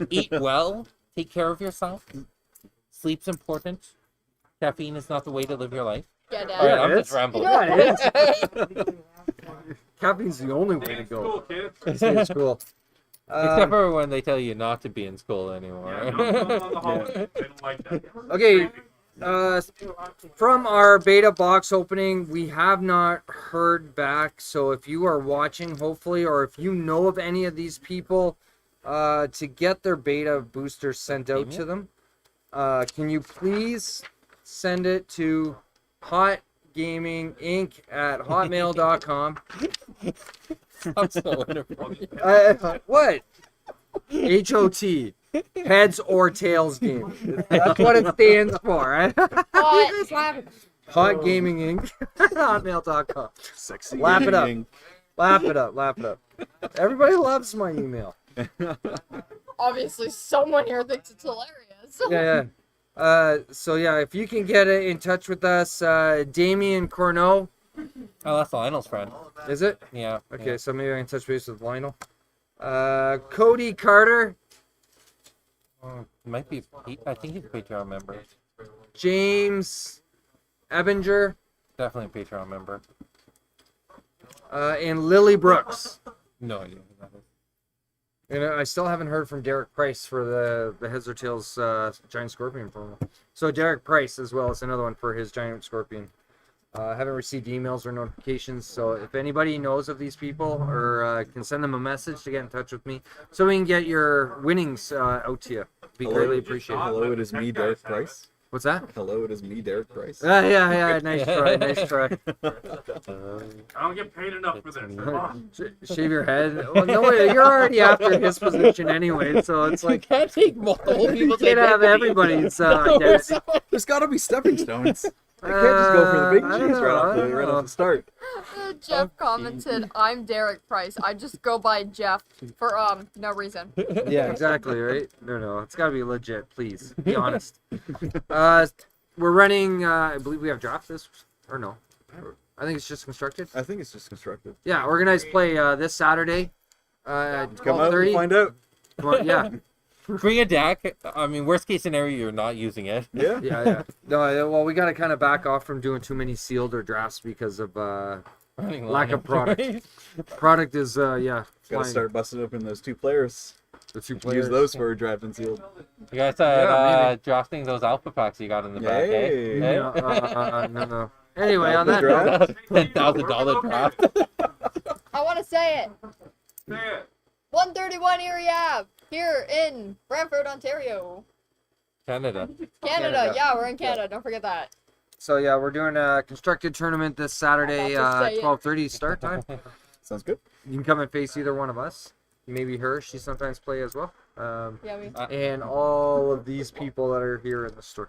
Eat well. Take care of yourself. Sleep's important. Caffeine is not the way to live your life. Get All right, out. I'm just rambling. Yeah, it is. Caffeine's the only way to Stay in school, go. kids. Stay in school. Except for when they tell you not to be in school anymore. Yeah, don't on the hallway. They don't like that. Okay, from our beta box opening, we have not heard back. So if you are watching, hopefully, or if you know of any of these people, to get their beta booster sent out to them, can you please send it to hotgaminginc@hotmail.com. I'm so inappropriate. What? HOT. Heads or tails game. That's what it stands for. Right? Hot Gaming Inc. Hotmail.com. Sexy. Laugh it up. gaming. Laugh it up. Laugh it up. Everybody loves my email. Obviously, someone here thinks it's hilarious. Yeah. So yeah, if you can get in touch with us, Damien Corneau. Oh, that's Lionel's friend. Is it? Yeah. Okay, so maybe I can touch base with Lionel. Cody Carter. Might be. I think he's a Patreon member. James Ebinger. Definitely a Patreon member. And Lily Brooks. No idea who that is. And I still haven't heard from Derek Price for the Heads or Tails Giant Scorpion promo. So Derek Price as well as another one for his Giant Scorpion. Haven't received emails or notifications, so if anybody knows of these people or can send them a message to get in touch with me so we can get your winnings out to you. Be greatly appreciated. Hello, it is me, Derek Price. What's that? Hello, it is me, Derek Price. Yeah, nice try, nice try. I don't get paid enough for this. Come on. Shave your head. Well, no, you're already after his position anyway, so it's You like can't take multiple you people. can't have everybody's identity. There's got to be stepping stones. I can't just go for the big I don't cheese know, I don't right know. off the start. Jeff commented, "I'm Derek Price. I just go by Jeff for no reason." Yeah, exactly, right? No, it's gotta be legit, please. Be honest. We're running, I believe we have draft this, or no? I think it's just constructed. I think it's just constructed. Yeah, organized play this Saturday at Come out and 12:30. find out. Well, yeah, Bring a deck. I mean, worst case scenario, you're not using it. Yeah. yeah. No, well, we gotta kind of back off from doing too many sealed or drafts because of Running lack of lineup. product. Product is, Gotta flying. start busting open those two players. The two Use players. those for draft and sealed. You guys said Yeah, maybe. drafting those alpha packs you got in the back, Yay. eh? No. Anyway, on that Draft? note, $10,000 draft. I want to say it. Say it. 131 Erie Ave, here in Brantford, Ontario, Canada. Canada. Yeah, we're in Canada. Don't forget that. so yeah, we're doing a constructed tournament this Saturday, About to say it. 12:30 start time. Sounds good. You can come and face either one of us. Maybe her. She sometimes play as well. Yeah, we. And all of these people that are here in the store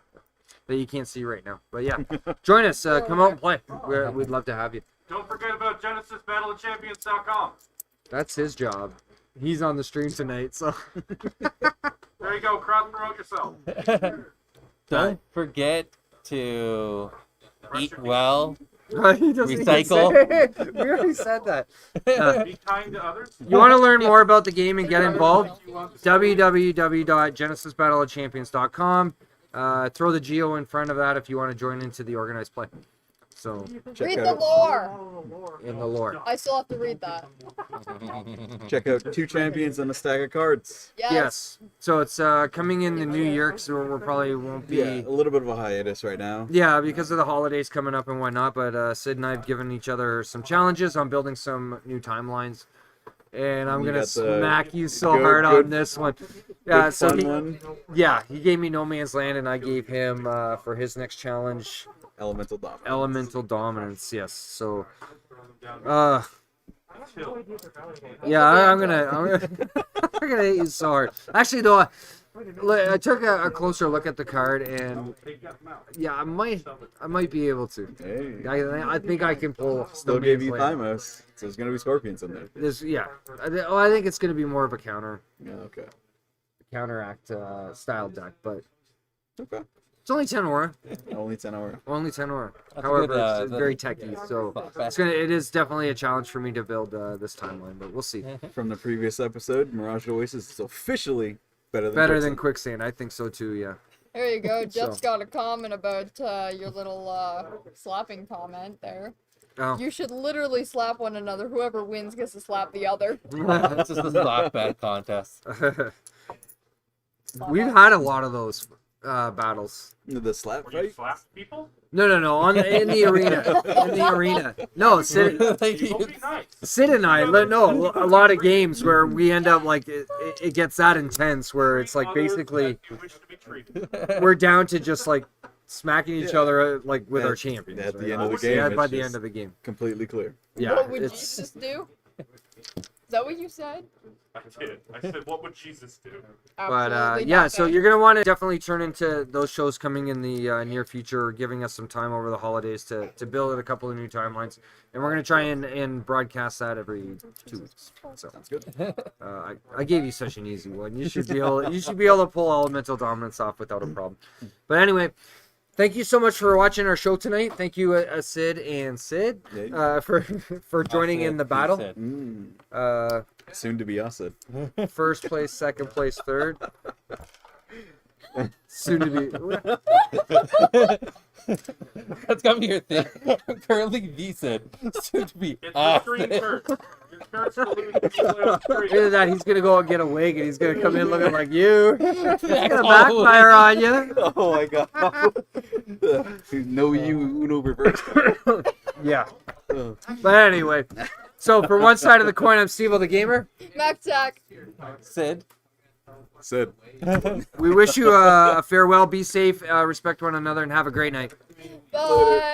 that you can't see right now. But yeah, join us. Come out and play. We'd love to have you. Don't forget about Genesis BattleOfChampions.com. That's his job. He's on the stream tonight, so. There you go. Crowd promote yourself. Don't forget to Brush eat your well. He doesn't even Recycle. say it. We already said that. Be kind to others. You want to learn more about the game and get involved? www.genesisbattleofchampions.com. Throw the geo in front of that if you want to join into the organized play. So Check Read the out lore. in the lore. I still have to read that. check out 2 champions and a stack of cards. Yes. So it's coming in the new year, so we probably won't be. Yeah, a little bit of a hiatus right now. Yeah, because of the holidays coming up and whatnot. But Sid and I have given each other some challenges on building some new timelines. And I'm You gonna got the smack you so good- hard good- on this one. Yeah, Good so fun he, one. yeah, he gave me No Man's Land, and I gave him for his next challenge Elemental Dominance. Elemental Dominance. Yes. So, Chill. yeah, I'm gonna I'm gonna hit you so hard. Actually, though, I took a closer look at the card, and yeah, I might be able to. Hey, I think I can pull. still No gave Man's you Land. Thymos, so there's gonna be scorpions in there. This, yeah, I think it's gonna be more of a Yeah, okay. counteract style deck, but Okay. it's only 10 aura. Only 10 hour. Only 10 aura. That's a However, good, it's that's- very techy, so it is definitely a challenge for me to build this timeline, but we'll see. From the previous episode, Mirage Oasis is officially better than Better Quicksand. than Quicksand, I think so too. Yeah. There you go. Jeff's So. got a comment about your little slapping comment there. Oh. You should literally slap one another. Whoever wins gets to slap the other. It's just a slap bat contest. We've had a lot of those battles. The slap Where you fight? slap people? No, in the arena. In the arena. No, Sid Thank Go you. be nice. and I, no, a lot of games where we end up like it gets that intense where it's like Others basically that you wish to be treated. we're down to just like smacking each other like with our At- champions. at the right? end of the game, Yeah, it's by the just- end of the game. Completely clear. Yeah, What would it's Jesus do? Is that what you said? I did. I said, what would Jesus do? but Absolutely yeah, so nothing. you're gonna want to definitely turn into those shows coming in the near future, giving us some time over the holidays to build a couple of new timelines, and we're gonna try and broadcast that every 2 weeks. So Sounds good. I gave you such an easy one. You should be able to pull Elemental Dominance off without a problem. But anyway. Thank you so much for watching our show tonight. Thank you, Sid and Sid, for joining in the battle. Soon to be Assad. First place, second place, third. Soon to be. That's got me your thing. I'm currently decent. Soon to be It's the screen first. Your curse to lose the play on screen. Either that, he's gonna go and get a wig, and he's gonna come in looking like you. It's gonna That's backfire on you. Oh my god. No you Uno reverse. Yeah. But anyway, so for one side of the coin, I'm Steveo the Gamer. Mac Sid. Sid. We wish you a farewell. Be safe, respect one another, and have a great night. Bye.